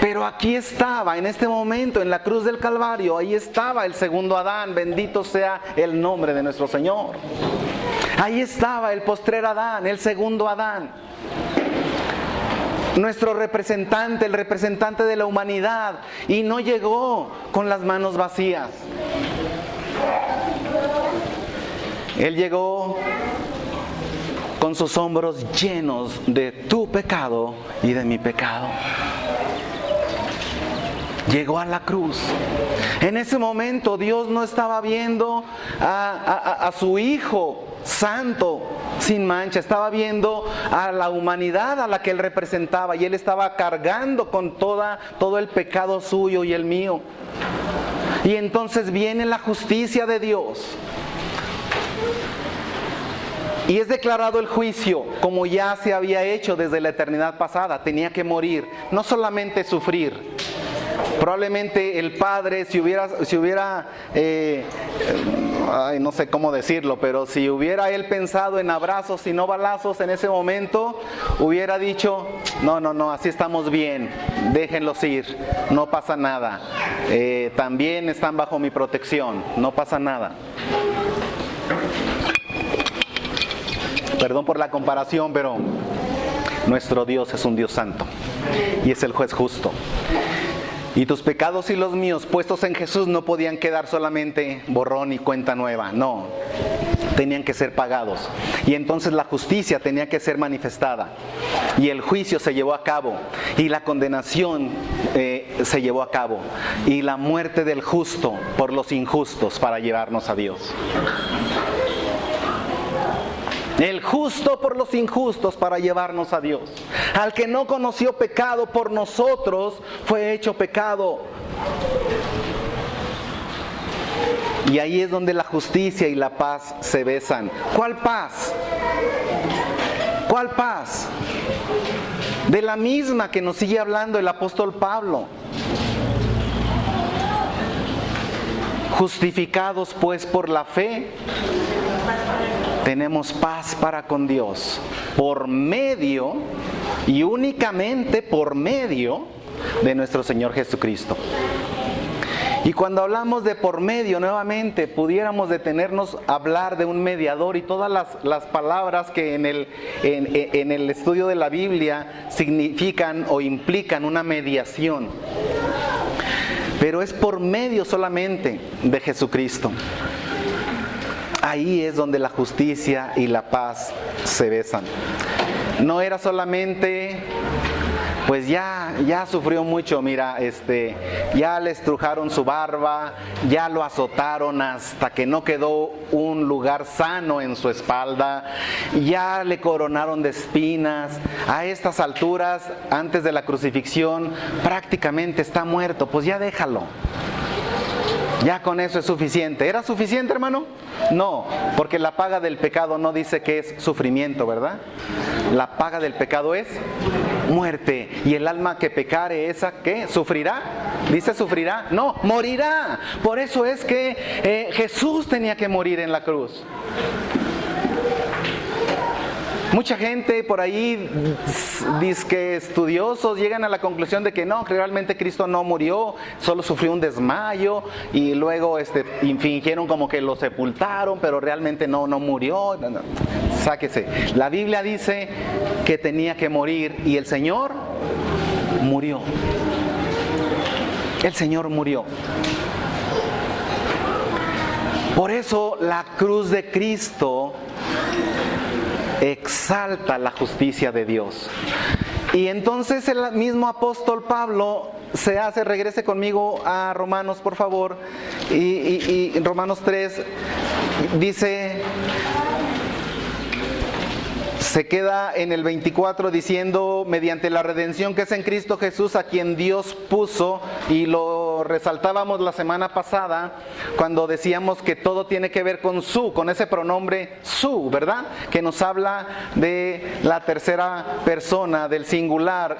Speaker 1: Pero aquí estaba, en este momento, en la cruz del Calvario, ahí estaba el segundo Adán, bendito sea el nombre de nuestro Señor. Ahí estaba el postrer Adán, el segundo Adán. Nuestro representante, el representante de la humanidad, y no llegó con las manos vacías. Él llegó con sus hombros llenos de tu pecado y de mi pecado. Llegó a la cruz. En ese momento Dios no estaba viendo a su Hijo santo, sin mancha, estaba viendo a la humanidad a la que Él representaba, y Él estaba cargando con todo el pecado suyo y el mío. Y entonces viene la justicia de Dios y es declarado el juicio, como ya se había hecho desde la eternidad pasada. Tenía que morir, no solamente sufrir. Probablemente el Padre, si hubiera no sé cómo decirlo, pero si hubiera Él pensado en abrazos y no balazos en ese momento, hubiera dicho, no, así estamos bien, déjenlos ir, no pasa nada, también están bajo mi protección, no pasa nada. Perdón por la comparación, pero nuestro Dios es un Dios santo y es el juez justo. Y tus pecados y los míos puestos en Jesús no podían quedar solamente borrón y cuenta nueva, no, tenían que ser pagados. Y entonces la justicia tenía que ser manifestada, y el juicio se llevó a cabo, y la condenación se llevó a cabo, y la muerte del justo por los injustos para llevarnos a Dios. El justo por los injustos para llevarnos a Dios. Al que no conoció pecado por nosotros, fue hecho pecado. Y ahí es donde la justicia y la paz se besan. ¿Cuál paz? ¿Cuál paz? De la misma que nos sigue hablando el apóstol Pablo. Justificados pues por la fe, tenemos paz para con Dios por medio y únicamente por medio de nuestro Señor Jesucristo. Y cuando hablamos de por medio, nuevamente pudiéramos detenernos a hablar de un mediador, y todas las palabras que en el estudio de la Biblia significan o implican una mediación. Pero es por medio solamente de Jesucristo. Ahí es donde la justicia y la paz se besan. No era solamente, pues ya sufrió mucho, mira, ya le estrujaron su barba, ya lo azotaron hasta que no quedó un lugar sano en su espalda, ya le coronaron de espinas. A estas alturas, antes de la crucifixión, prácticamente está muerto, pues ya déjalo. Ya con eso es suficiente. ¿Era suficiente, hermano? No, porque la paga del pecado no dice que es sufrimiento, ¿verdad? La paga del pecado es muerte. Y el alma que pecare, ¿esa qué? ¿Sufrirá? ¿Dice sufrirá? No, morirá. Por eso es que Jesús tenía que morir en la cruz. Mucha gente por ahí, dizque estudiosos, llegan a la conclusión de que no, que realmente Cristo no murió, solo sufrió un desmayo y luego fingieron como que lo sepultaron, pero realmente no murió. No. Sáquese. La Biblia dice que tenía que morir y el Señor murió. El Señor murió. Por eso la cruz de Cristo exalta la justicia de Dios. Y entonces el mismo apóstol Pablo regrese conmigo a Romanos, por favor, y en Romanos 3 dice, se queda en el 24 diciendo, mediante la redención que es en Cristo Jesús, a quien Dios puso, y lo resaltábamos la semana pasada, cuando decíamos que todo tiene que ver con ese pronombre su, ¿verdad? Que nos habla de la tercera persona, del singular,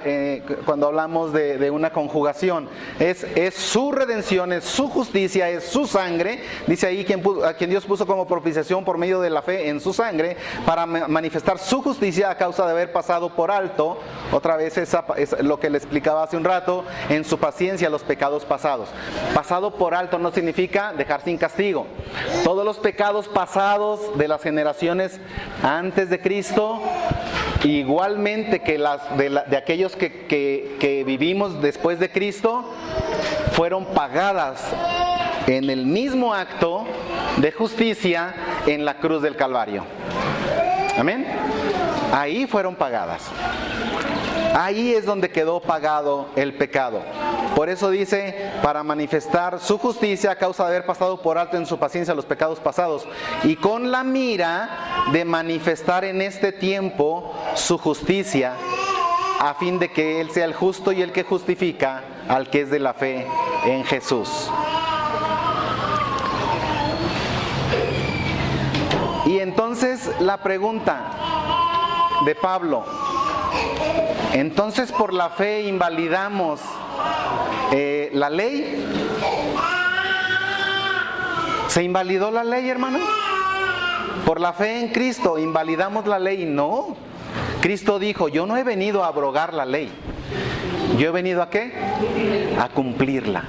Speaker 1: cuando hablamos de una conjugación. Es su redención, es su justicia, es su sangre, dice ahí a quien Dios puso como propiciación por medio de la fe en su sangre, para manifestar su justicia a causa de haber pasado por alto, otra vez es lo que le explicaba hace un rato, en su paciencia los pecados pasados. Pasado por alto no significa dejar sin castigo. Todos los pecados pasados de las generaciones antes de Cristo, igualmente que de aquellos que vivimos después de Cristo, fueron pagadas en el mismo acto de justicia en la cruz del Calvario. Amén. Ahí fueron pagadas. Ahí es donde quedó pagado el pecado. Por eso dice, para manifestar su justicia a causa de haber pasado por alto en su paciencia los pecados pasados, y con la mira de manifestar en este tiempo su justicia, a fin de que Él sea el justo y el que justifica al que es de la fe en Jesús. Y entonces la pregunta de Pablo, entonces por la fe invalidamos la ley. ¿Se invalidó la ley, hermano? Por la fe en Cristo invalidamos la ley. No, Cristo dijo, yo no he venido a abrogar la ley, yo he venido ¿a qué? A cumplirla.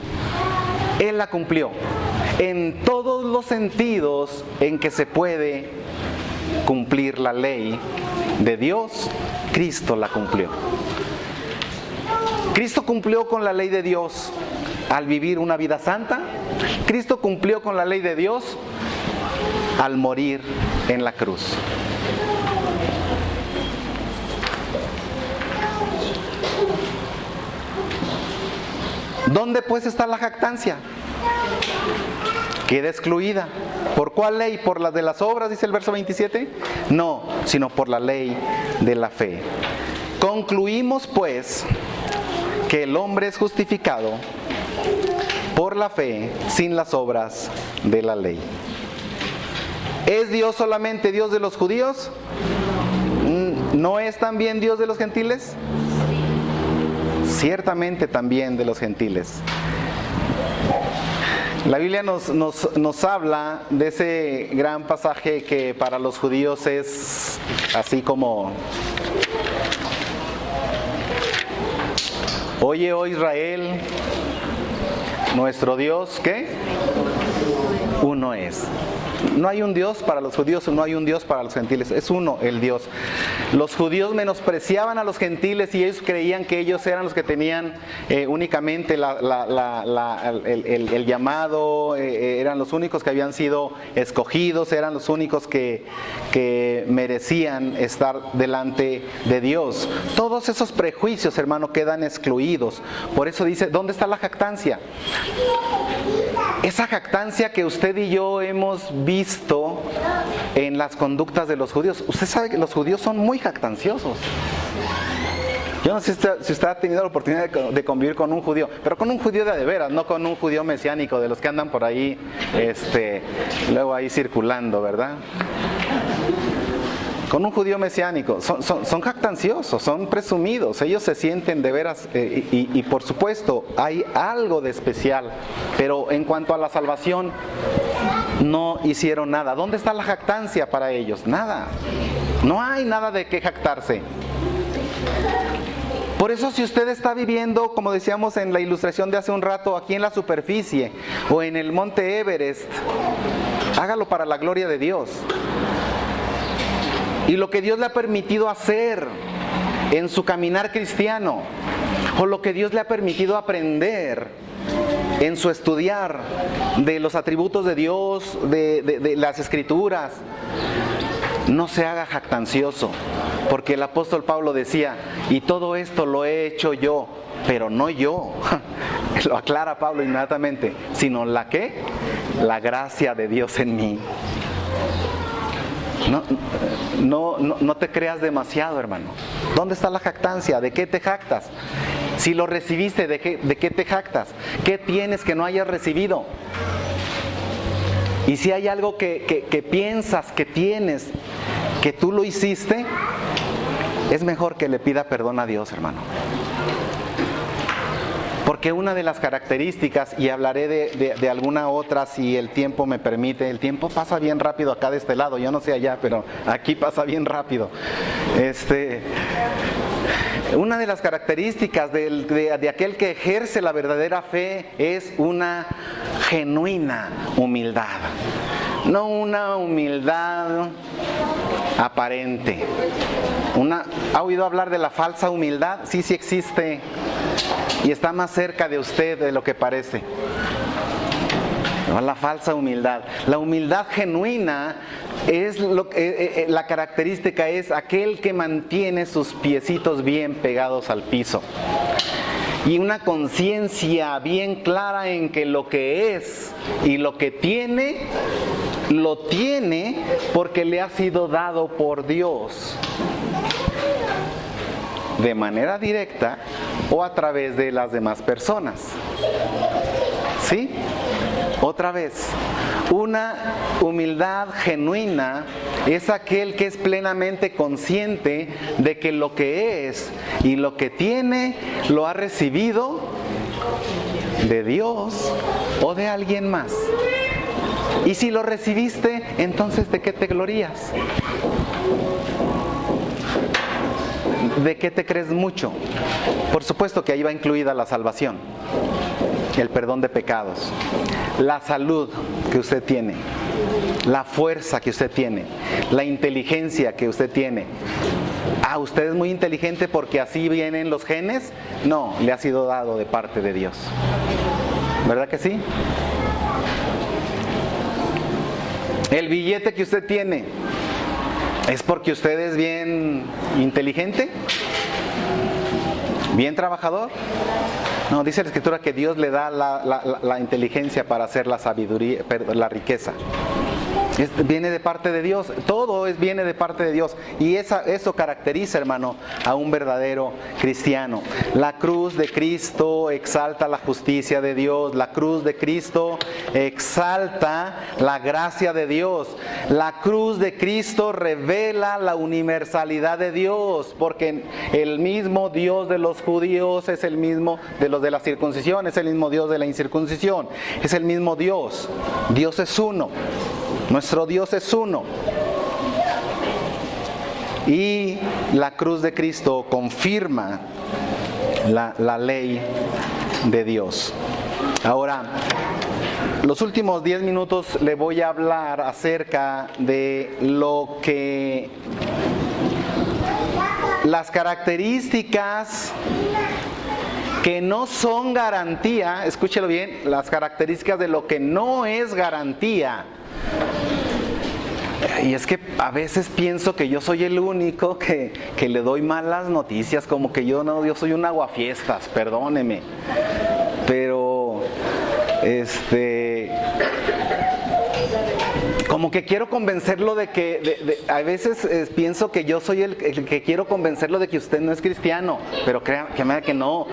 Speaker 1: Él la cumplió en todos los sentidos en que se puede cumplir la ley de Dios. Cristo la cumplió. Cristo cumplió con la ley de Dios al vivir una vida santa. Cristo cumplió con la ley de Dios al morir en la cruz. ¿Dónde pues está la jactancia? Queda excluida. ¿Por cuál ley? ¿Por la de las obras, dice el verso 27? No, sino por la ley de la fe. Concluimos pues que el hombre es justificado por la fe sin las obras de la ley. ¿Es Dios solamente Dios de los judíos? ¿No es también Dios de los gentiles? Ciertamente también de los gentiles. La Biblia nos habla de ese gran pasaje que para los judíos es así como: oye, oh Israel, nuestro Dios, ¿qué? Uno es. No hay un Dios para los judíos, no hay un Dios para los gentiles, es uno el Dios. Los judíos menospreciaban a los gentiles y ellos creían que ellos eran los que tenían únicamente el llamado, eran los únicos que habían sido escogidos, eran los únicos que merecían estar delante de Dios. Todos esos prejuicios, hermano, quedan excluidos. Por eso dice, ¿dónde está la jactancia? Esa jactancia que usted y yo hemos visto en las conductas de los judíos. Usted sabe que los judíos son muy jactanciosos. Yo no sé si usted ha tenido la oportunidad de convivir con un judío, pero con un judío de veras, no con un judío mesiánico, de los que andan por ahí, luego ahí circulando, ¿verdad? Con un judío mesiánico, son jactanciosos, son presumidos, ellos se sienten de veras, y por supuesto hay algo de especial, pero en cuanto a la salvación, no hicieron nada. ¿Dónde está la jactancia para ellos? Nada, no hay nada de qué jactarse. Por eso, si usted está viviendo, como decíamos en la ilustración de hace un rato, aquí en la superficie o en el monte Everest, hágalo para la gloria de Dios. Y lo que Dios le ha permitido hacer en su caminar cristiano, o lo que Dios le ha permitido aprender en su estudiar de los atributos de Dios, de las Escrituras, no se haga jactancioso, porque el apóstol Pablo decía, y todo esto lo he hecho yo, pero no yo, lo aclara Pablo inmediatamente, sino la gracia de Dios en mí. No te creas demasiado, hermano. ¿Dónde está la jactancia? ¿De qué te jactas? Si lo recibiste, ¿de qué te jactas? ¿Qué tienes que no hayas recibido? Y si hay algo que piensas que tienes, que tú lo hiciste, es mejor que le pida perdón a Dios, hermano. Porque una de las características, y hablaré de alguna otra si el tiempo me permite, el tiempo pasa bien rápido acá de este lado, yo no sé allá, pero aquí pasa bien rápido. Una de las características de aquel que ejerce la verdadera fe es una genuina humildad, no una humildad aparente. ¿Ha oído hablar de la falsa humildad? Sí existe. Y está más cerca de usted de lo que parece. No, la falsa humildad. La humildad genuina es la característica es aquel que mantiene sus piecitos bien pegados al piso. Y una conciencia bien clara en que lo que es y lo que tiene, lo tiene porque le ha sido dado por Dios. De manera directa o a través de las demás personas. ¿Sí? Otra vez, una humildad genuina es aquel que es plenamente consciente de que lo que es y lo que tiene lo ha recibido de Dios o de alguien más. Y si lo recibiste, entonces ¿de qué te glorías? ¿De qué te crees mucho? Por supuesto que ahí va incluida la salvación, el perdón de pecados, la salud que usted tiene, la fuerza que usted tiene, la inteligencia que usted tiene. ¿Usted es muy inteligente porque así vienen los genes? No, le ha sido dado de parte de Dios. ¿Verdad que sí? El billete que usted tiene, ¿es porque usted es bien inteligente? ¿Bien trabajador? No, dice la Escritura que Dios le da la inteligencia para hacer la sabiduría, la riqueza. Viene de parte de Dios, todo viene de parte de Dios. Y eso caracteriza, hermano, a un verdadero cristiano. La cruz de Cristo exalta la justicia de Dios. La cruz de Cristo exalta la gracia de Dios. La cruz de Cristo revela la universalidad de Dios, porque el mismo Dios de los judíos es el mismo de los de la circuncisión, es el mismo Dios de la incircuncisión, es el mismo Dios. Dios es uno. Nuestro Dios es uno. Y la cruz de Cristo confirma la ley de Dios. Ahora, los últimos 10 minutos le voy a hablar acerca de las características que no son garantía, escúchelo bien, las características de lo que no es garantía. Y es que a veces pienso que yo soy el único que le doy malas noticias, como que yo soy un aguafiestas, perdóneme. Pero como que quiero convencerlo de que, a veces pienso que yo soy el que quiero convencerlo de que usted no es cristiano, pero créame que no.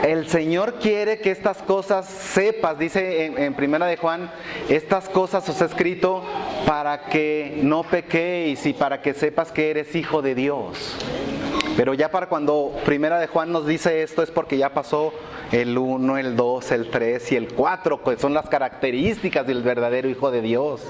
Speaker 1: El Señor quiere que estas cosas sepas, dice en Primera de Juan, estas cosas os he escrito para que no pequéis y para que sepas que eres hijo de Dios. Pero ya para cuando Primera de Juan nos dice esto es porque ya pasó el 1, el 2, el 3 y el 4, que son las características del verdadero hijo de Dios.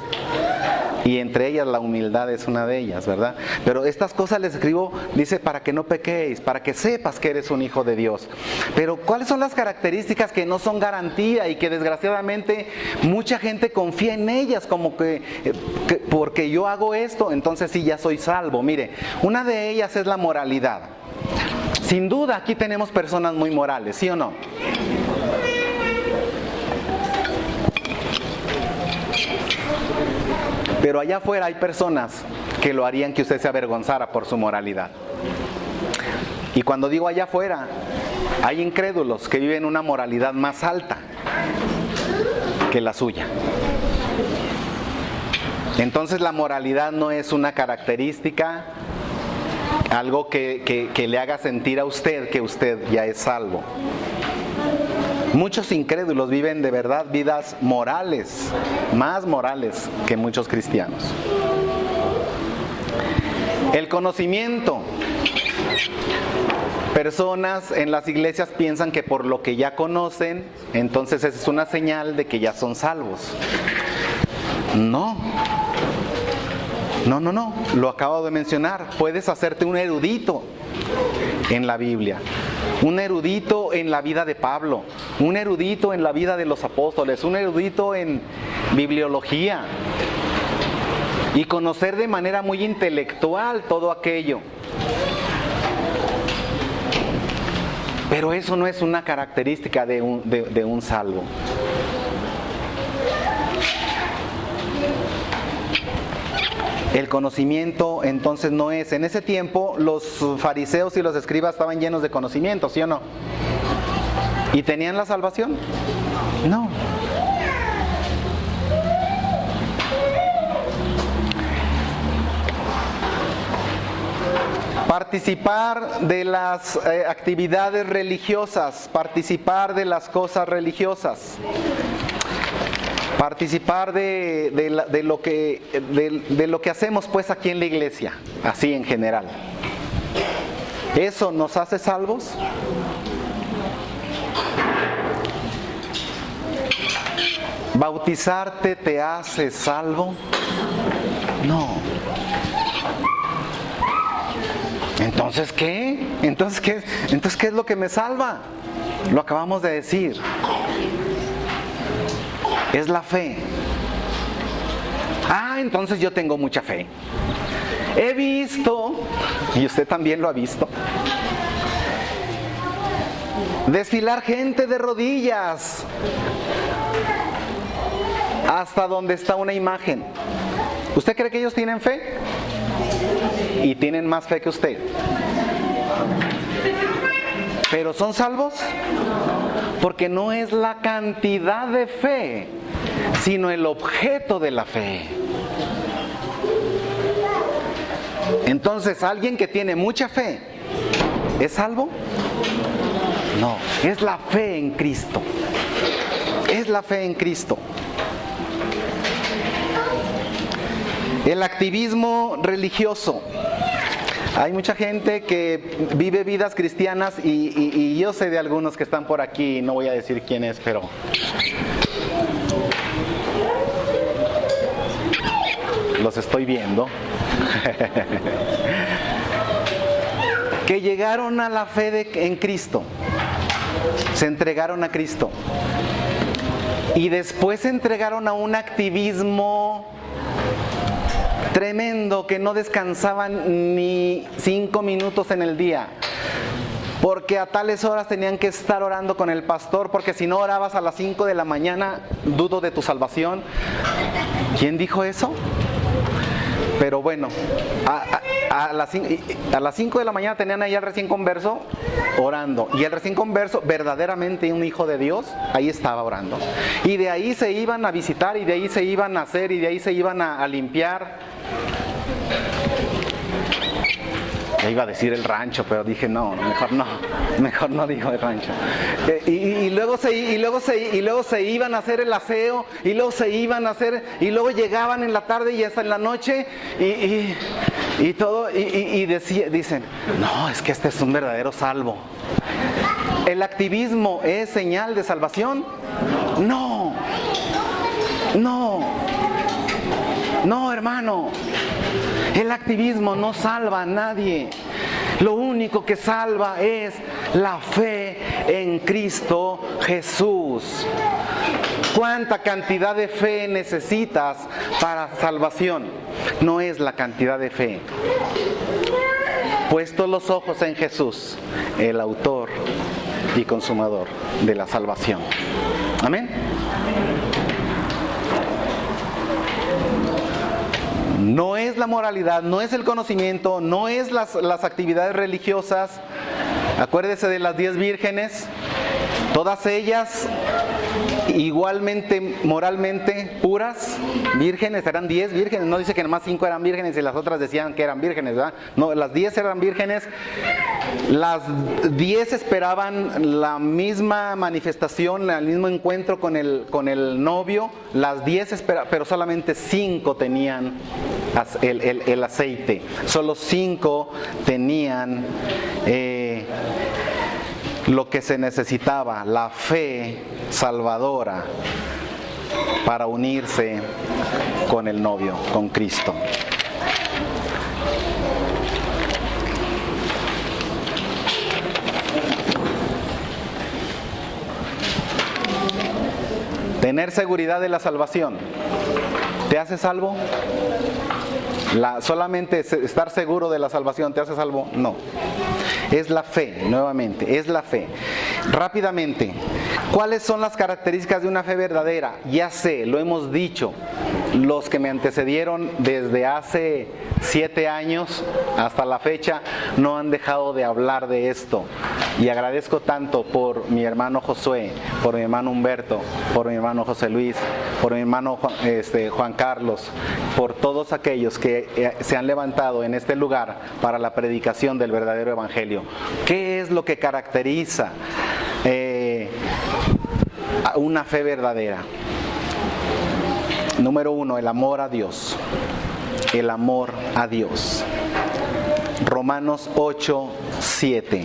Speaker 1: Y entre ellas la humildad es una de ellas, ¿verdad? Pero estas cosas les escribo, dice, para que no pequéis, para que sepas que eres un hijo de Dios. Pero ¿cuáles son las características que no son garantía y que desgraciadamente mucha gente confía en ellas? Como que porque yo hago esto, entonces sí ya soy salvo. Mire, una de ellas es la moralidad. Sin duda aquí tenemos personas muy morales, ¿sí o no? Pero allá afuera hay personas que lo harían que usted se avergonzara por su moralidad. Y cuando digo allá afuera, hay incrédulos que viven una moralidad más alta que la suya. Entonces la moralidad no es una característica, algo que le haga sentir a usted que usted ya es salvo. Muchos incrédulos viven de verdad vidas morales, más morales que muchos cristianos. El conocimiento. Personas en las iglesias piensan que por lo que ya conocen, entonces esa es una señal de que ya son salvos. No, lo acabo de mencionar. Puedes hacerte un erudito en la Biblia, un erudito en la vida de Pablo, un erudito en la vida de los apóstoles, un erudito en bibliología y conocer de manera muy intelectual todo aquello. Pero eso no es una característica de un salvo. El conocimiento entonces no es. En ese tiempo los fariseos y los escribas estaban llenos de conocimiento, ¿sí o no? ¿Y tenían la salvación? No. Participar de las actividades religiosas, participar de las cosas religiosas. Participar de lo que hacemos pues aquí en la iglesia, así en general. ¿Eso nos hace salvos? ¿Bautizarte te hace salvo? No. ¿Entonces qué? ¿Entonces qué es lo que me salva? Lo acabamos de decir. Es la fe. Entonces yo tengo mucha fe. He visto, y usted también lo ha visto, desfilar gente de rodillas hasta donde está una imagen. ¿Usted cree que ellos tienen fe? Y tienen más fe que usted. ¿Pero son salvos? Porque no es la cantidad de fe, sino el objeto de la fe. Entonces, ¿alguien que tiene mucha fe es salvo? No, es la fe en Cristo. Es la fe en Cristo. El activismo religioso. Hay mucha gente que vive vidas cristianas y yo sé de algunos que están por aquí, no voy a decir quién es, pero los estoy viendo, que llegaron a la fe en Cristo, se entregaron a Cristo y después se entregaron a un activismo tremendo, que no descansaban ni 5 minutos en el día, porque a tales horas tenían que estar orando con el pastor, porque si no orabas a las 5 de la mañana, dudo de tu salvación. ¿Quién dijo eso? Pero bueno, A las 5 de la mañana tenían ahí al recién converso orando. Y el recién converso, verdaderamente un hijo de Dios, ahí estaba orando. Y de ahí se iban a visitar, y de ahí se iban a hacer, y de ahí se iban a limpiar. Ya iba a decir el rancho, pero dije mejor no digo el rancho. Y luego se iban a hacer el aseo, y luego se iban a hacer, y luego llegaban en la tarde y hasta en la noche, y todo, y dicen, no, es que este es un verdadero salvo. ¿El activismo es señal de salvación? No, hermano. El activismo no salva a nadie. Lo único que salva es la fe en Cristo Jesús. ¿Cuánta cantidad de fe necesitas para salvación? No es la cantidad de fe. Puestos los ojos en Jesús, el autor y consumador de la salvación. Amén. No es la moralidad, no es el conocimiento, no es las actividades religiosas. Acuérdese de las 10 vírgenes, todas ellas igualmente moralmente puras, vírgenes, eran 10 vírgenes, no dice que nomás 5 eran vírgenes y las otras decían que eran vírgenes, ¿verdad? No, las 10 eran vírgenes, las 10 esperaban la misma manifestación, el mismo encuentro con el novio, las 10 esperaban, pero solamente 5 tenían el aceite, solo 5 tenían lo que se necesitaba, la fe salvadora para unirse con el novio, con Cristo. Tener seguridad de la salvación, ¿te hace salvo? Solamente estar seguro de la salvación te hace salvo, no. Es la fe, nuevamente, es la fe. Rápidamente, ¿cuáles son las características de una fe verdadera? Ya sé, lo hemos dicho, los que me antecedieron desde hace 7 años hasta la fecha no han dejado de hablar de esto. Y agradezco tanto por mi hermano Josué, por mi hermano Humberto, por mi hermano José Luis, por mi hermano Juan Carlos, por todos aquellos que se han levantado en este lugar para la predicación del verdadero evangelio. ¿Qué es lo que caracteriza una fe verdadera? Número 1, el amor a Dios. El amor a Dios. Romanos 8:7.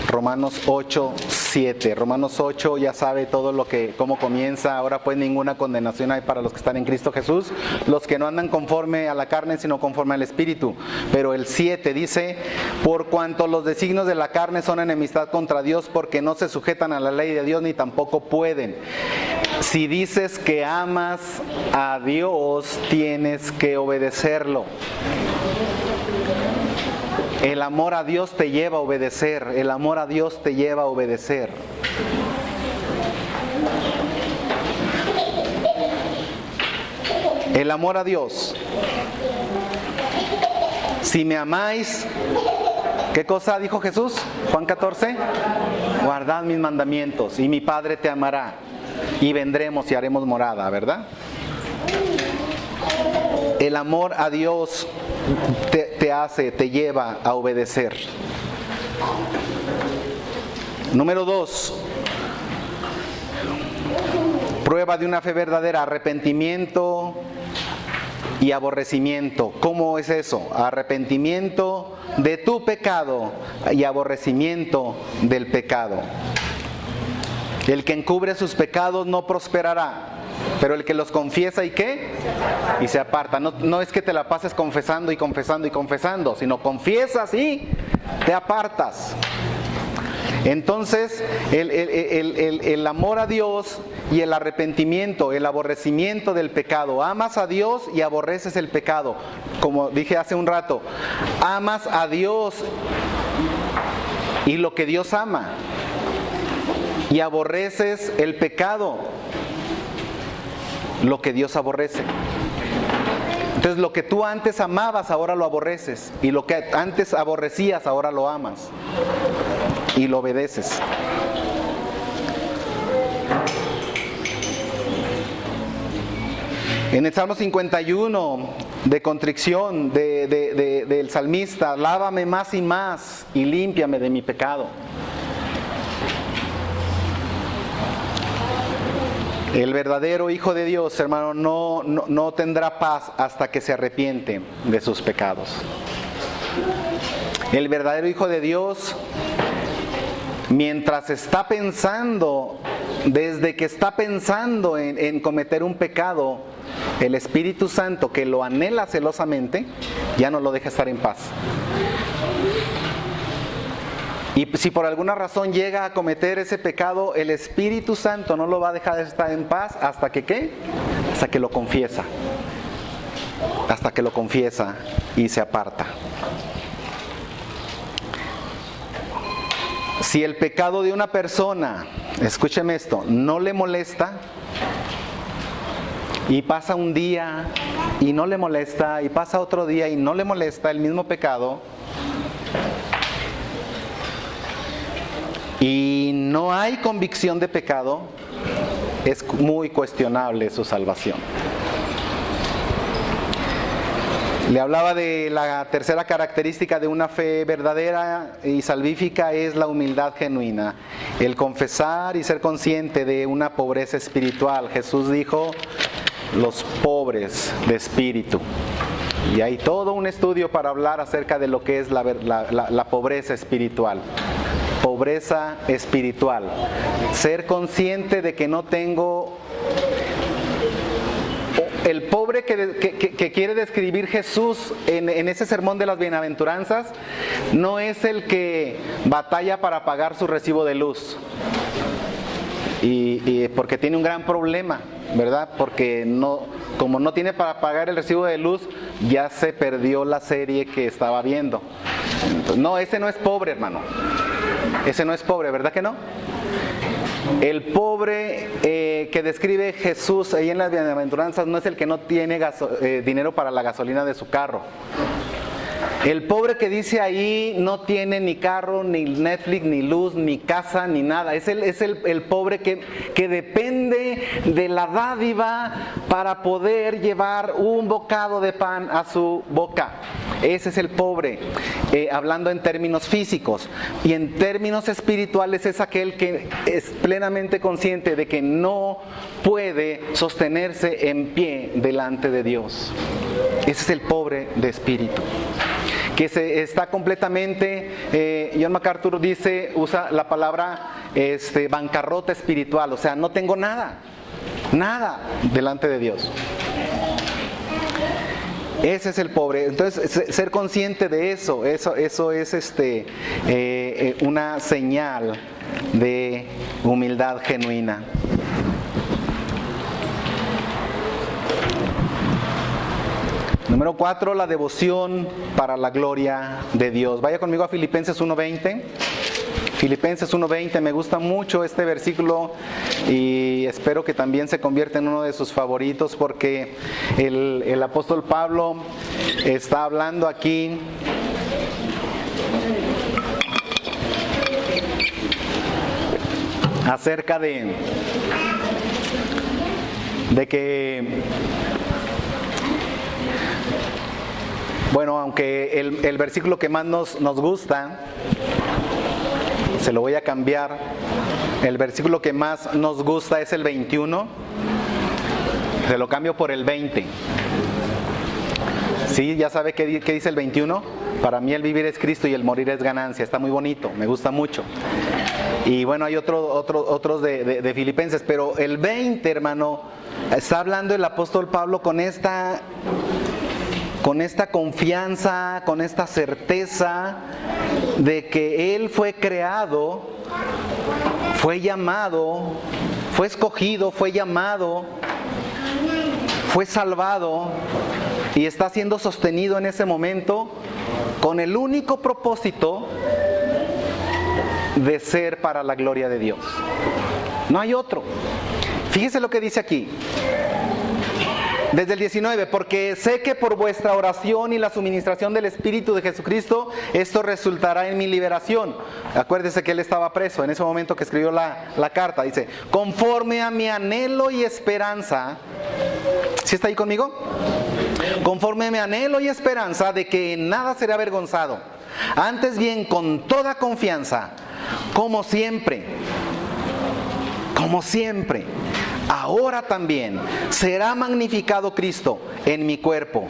Speaker 1: Romanos 8:7. Romanos 8 ya sabe todo cómo comienza. Ahora pues ninguna condenación hay para los que están en Cristo Jesús, los que no andan conforme a la carne, sino conforme al Espíritu. Pero el 7 dice, por cuanto los designios de la carne son enemistad contra Dios, porque no se sujetan a la ley de Dios, ni tampoco pueden. Si dices que amas a Dios, tienes que obedecerlo. El amor a Dios te lleva a obedecer. El amor a Dios te lleva a obedecer. El amor a Dios. Si me amáis, ¿qué cosa dijo Jesús? Juan 14. Guardad mis mandamientos y mi Padre te amará. Y vendremos y haremos morada, ¿verdad? El amor a Dios te lleva a obedecer. Número 2. Prueba de una fe verdadera, arrepentimiento y aborrecimiento. ¿Cómo es eso? Arrepentimiento de tu pecado y aborrecimiento del pecado. El que encubre sus pecados no prosperará, pero el que los confiesa, ¿y qué? Y se aparta. No es que te la pases confesando y confesando y confesando, sino confiesas y te apartas. Entonces, el amor a Dios y el arrepentimiento, el aborrecimiento del pecado. Amas a Dios y aborreces el pecado. Como dije hace un rato, amas a Dios y lo que Dios ama. Y aborreces el pecado, lo que Dios aborrece. Entonces lo que tú antes amabas, ahora lo aborreces. Y lo que antes aborrecías, ahora lo amas. Y lo obedeces. En el Salmo 51, de contrición del salmista, lávame más y más y límpiame de mi pecado. El verdadero Hijo de Dios, hermano, no tendrá paz hasta que se arrepiente de sus pecados. El verdadero Hijo de Dios, mientras está pensando, desde que está pensando en cometer un pecado, el Espíritu Santo, que lo anhela celosamente, ya no lo deja estar en paz. Y si por alguna razón llega a cometer ese pecado, el Espíritu Santo no lo va a dejar estar en paz hasta que ¿qué? Hasta que lo confiesa. Hasta que lo confiesa y se aparta. Si el pecado de una persona, escúcheme esto, no le molesta, y pasa un día y no le molesta, y pasa otro día y no le molesta el mismo pecado, y no hay convicción de pecado, es muy cuestionable su salvación. Le hablaba de la tercera característica de una fe verdadera y salvífica, es la humildad genuina. El confesar y ser consciente de una pobreza espiritual. Jesús dijo, los pobres de espíritu. Y hay todo un estudio para hablar acerca de lo que es la pobreza espiritual. Pobreza espiritual. Ser consciente de que no tengo... El pobre que quiere describir Jesús en ese sermón de las bienaventuranzas no es el que batalla para pagar su recibo de luz. Y porque tiene un gran problema, ¿verdad? Porque como no tiene para pagar el recibo de luz, ya se perdió la serie que estaba viendo. Entonces, no, ese no es pobre, hermano. Ese no es pobre, ¿verdad que no? El pobre que describe Jesús ahí en las bienaventuranzas no es el que no tiene dinero para la gasolina de su carro. El pobre que dice ahí no tiene ni carro, ni Netflix, ni luz, ni casa, ni nada. Es el pobre que depende de la dádiva para poder llevar un bocado de pan a su boca. Ese es el pobre, hablando en términos físicos. Y en términos espirituales es aquel que es plenamente consciente de que no puede sostenerse en pie delante de Dios. Ese es el pobre de espíritu. Que está completamente, John MacArthur usa la palabra bancarrota espiritual, o sea, no tengo nada delante de Dios. Ese es el pobre. Entonces, ser consciente de eso es una señal de humildad genuina. Número 4, la devoción para la gloria de Dios. Vaya conmigo a Filipenses 1:20. Filipenses 1:20, me gusta mucho este versículo y espero que también se convierta en uno de sus favoritos, porque el apóstol Pablo está hablando aquí acerca de que, bueno, aunque el versículo que más nos gusta, se lo voy a cambiar. El versículo que más nos gusta es el 21. Se lo cambio por el 20. ¿Sí? ¿Ya sabe qué dice el 21? Para mí el vivir es Cristo y el morir es ganancia. Está muy bonito, me gusta mucho. Y bueno, hay otros de Filipenses, pero el 20, hermano, está hablando el apóstol Pablo con esta confianza, con esta certeza de que Él fue creado, fue llamado, fue escogido, fue llamado, fue salvado y está siendo sostenido en ese momento con el único propósito de ser para la gloria de Dios. No hay otro. Fíjese lo que dice aquí. Desde el 19, porque sé que por vuestra oración y la suministración del Espíritu de Jesucristo, esto resultará en mi liberación. Acuérdese que él estaba preso en ese momento que escribió la carta. Dice, conforme a mi anhelo y esperanza. ¿Sí está ahí conmigo? Conforme a mi anhelo y esperanza de que en nada seré avergonzado. Antes bien, con toda confianza, como siempre, ahora también será magnificado Cristo en mi cuerpo,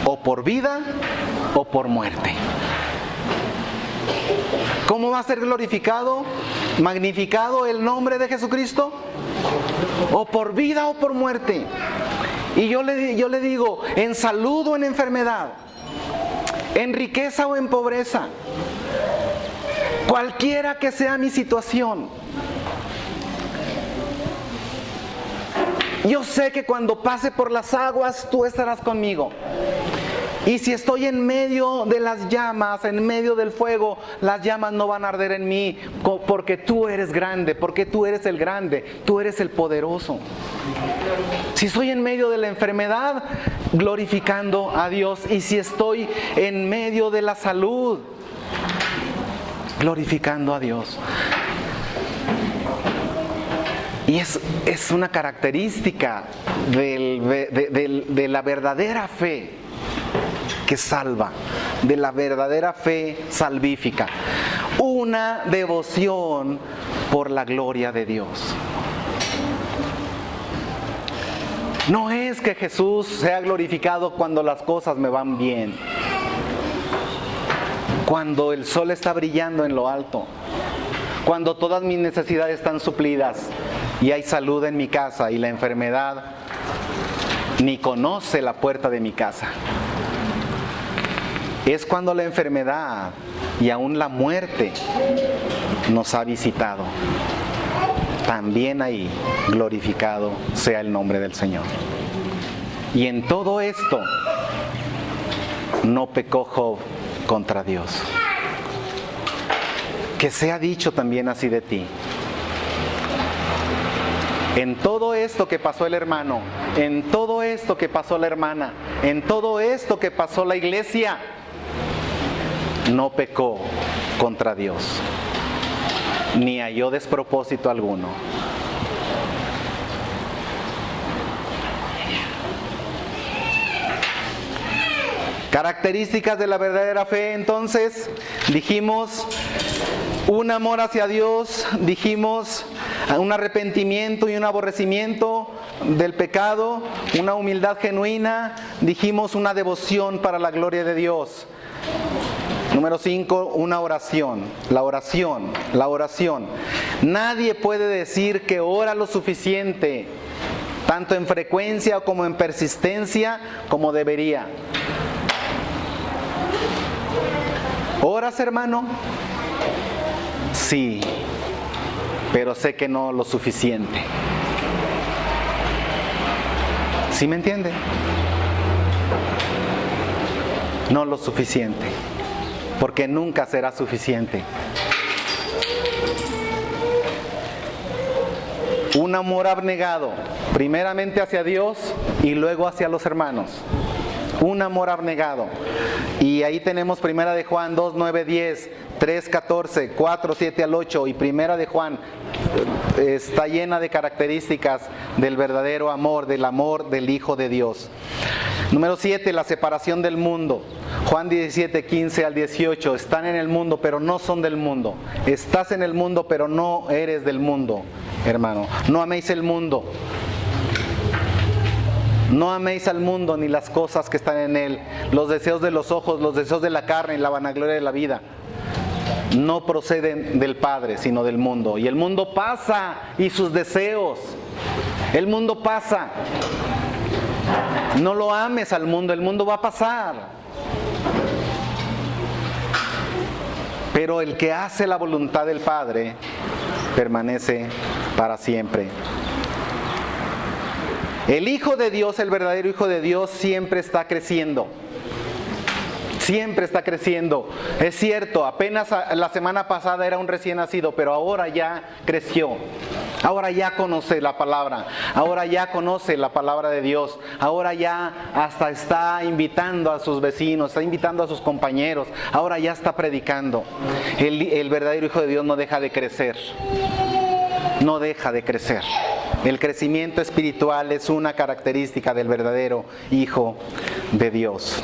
Speaker 1: o por vida o por muerte. ¿Cómo va a ser glorificado, magnificado el nombre de Jesucristo? O por vida o por muerte. Y yo le digo, en salud o en enfermedad, en riqueza o en pobreza, cualquiera que sea mi situación, yo sé que cuando pase por las aguas, tú estarás conmigo. Y si estoy en medio de las llamas, en medio del fuego, las llamas no van a arder en mí, porque tú eres grande, porque tú eres el grande, tú eres el poderoso. Si estoy en medio de la enfermedad, glorificando a Dios. Y si estoy en medio de la salud, glorificando a Dios. Y es una característica de la verdadera fe que salva, de la verdadera fe salvífica. Una devoción por la gloria de Dios. No es que Jesús sea glorificado cuando las cosas me van bien, cuando el sol está brillando en lo alto, cuando todas mis necesidades están suplidas y hay salud en mi casa y la enfermedad ni conoce la puerta de mi casa. Es cuando la enfermedad y aún la muerte nos ha visitado. También ahí glorificado sea el nombre del Señor. Y en todo esto no pecó Job contra Dios. Que sea dicho también así de ti. En todo esto que pasó el hermano, en todo esto que pasó la hermana, en todo esto que pasó la iglesia, no pecó contra Dios, ni halló despropósito alguno. Características de la verdadera fe, entonces, dijimos un amor hacia Dios, dijimos un arrepentimiento y un aborrecimiento del pecado, una humildad genuina, dijimos una devoción para la gloria de Dios. Número 5, una oración. La oración. Nadie puede decir que ora lo suficiente, tanto en frecuencia como en persistencia, como debería. ¿Oras, hermano? Sí, pero sé que no lo suficiente. ¿Sí me entiende? No lo suficiente, porque nunca será suficiente. Un amor abnegado, primeramente hacia Dios y luego hacia los hermanos. Un amor abnegado. Y ahí tenemos Primera de Juan 2, 9, 10, 3, 14, 4, 7 al 8 y Primera de Juan está llena de características del verdadero amor, del amor del Hijo de Dios. Número 7, la separación del mundo. Juan 17, 15 al 18. Están en el mundo, pero no son del mundo. Estás en el mundo, pero no eres del mundo, hermano. No améis el mundo. No améis al mundo ni las cosas que están en él. Los deseos de los ojos, los deseos de la carne y la vanagloria de la vida no proceden del Padre, sino del mundo. Y el mundo pasa y sus deseos. El mundo pasa. No lo ames al mundo, el mundo va a pasar. Pero el que hace la voluntad del Padre permanece para siempre. El Hijo de Dios, el verdadero Hijo de Dios, siempre está creciendo. Siempre está creciendo. Es cierto, apenas la semana pasada era un recién nacido, pero ahora ya creció. Ahora ya conoce la palabra, ahora ya conoce la palabra de Dios, ahora ya hasta está invitando a sus vecinos, está invitando a sus compañeros, ahora ya está predicando. El verdadero Hijo de Dios no deja de crecer, no deja de crecer. El crecimiento espiritual es una característica del verdadero Hijo de Dios.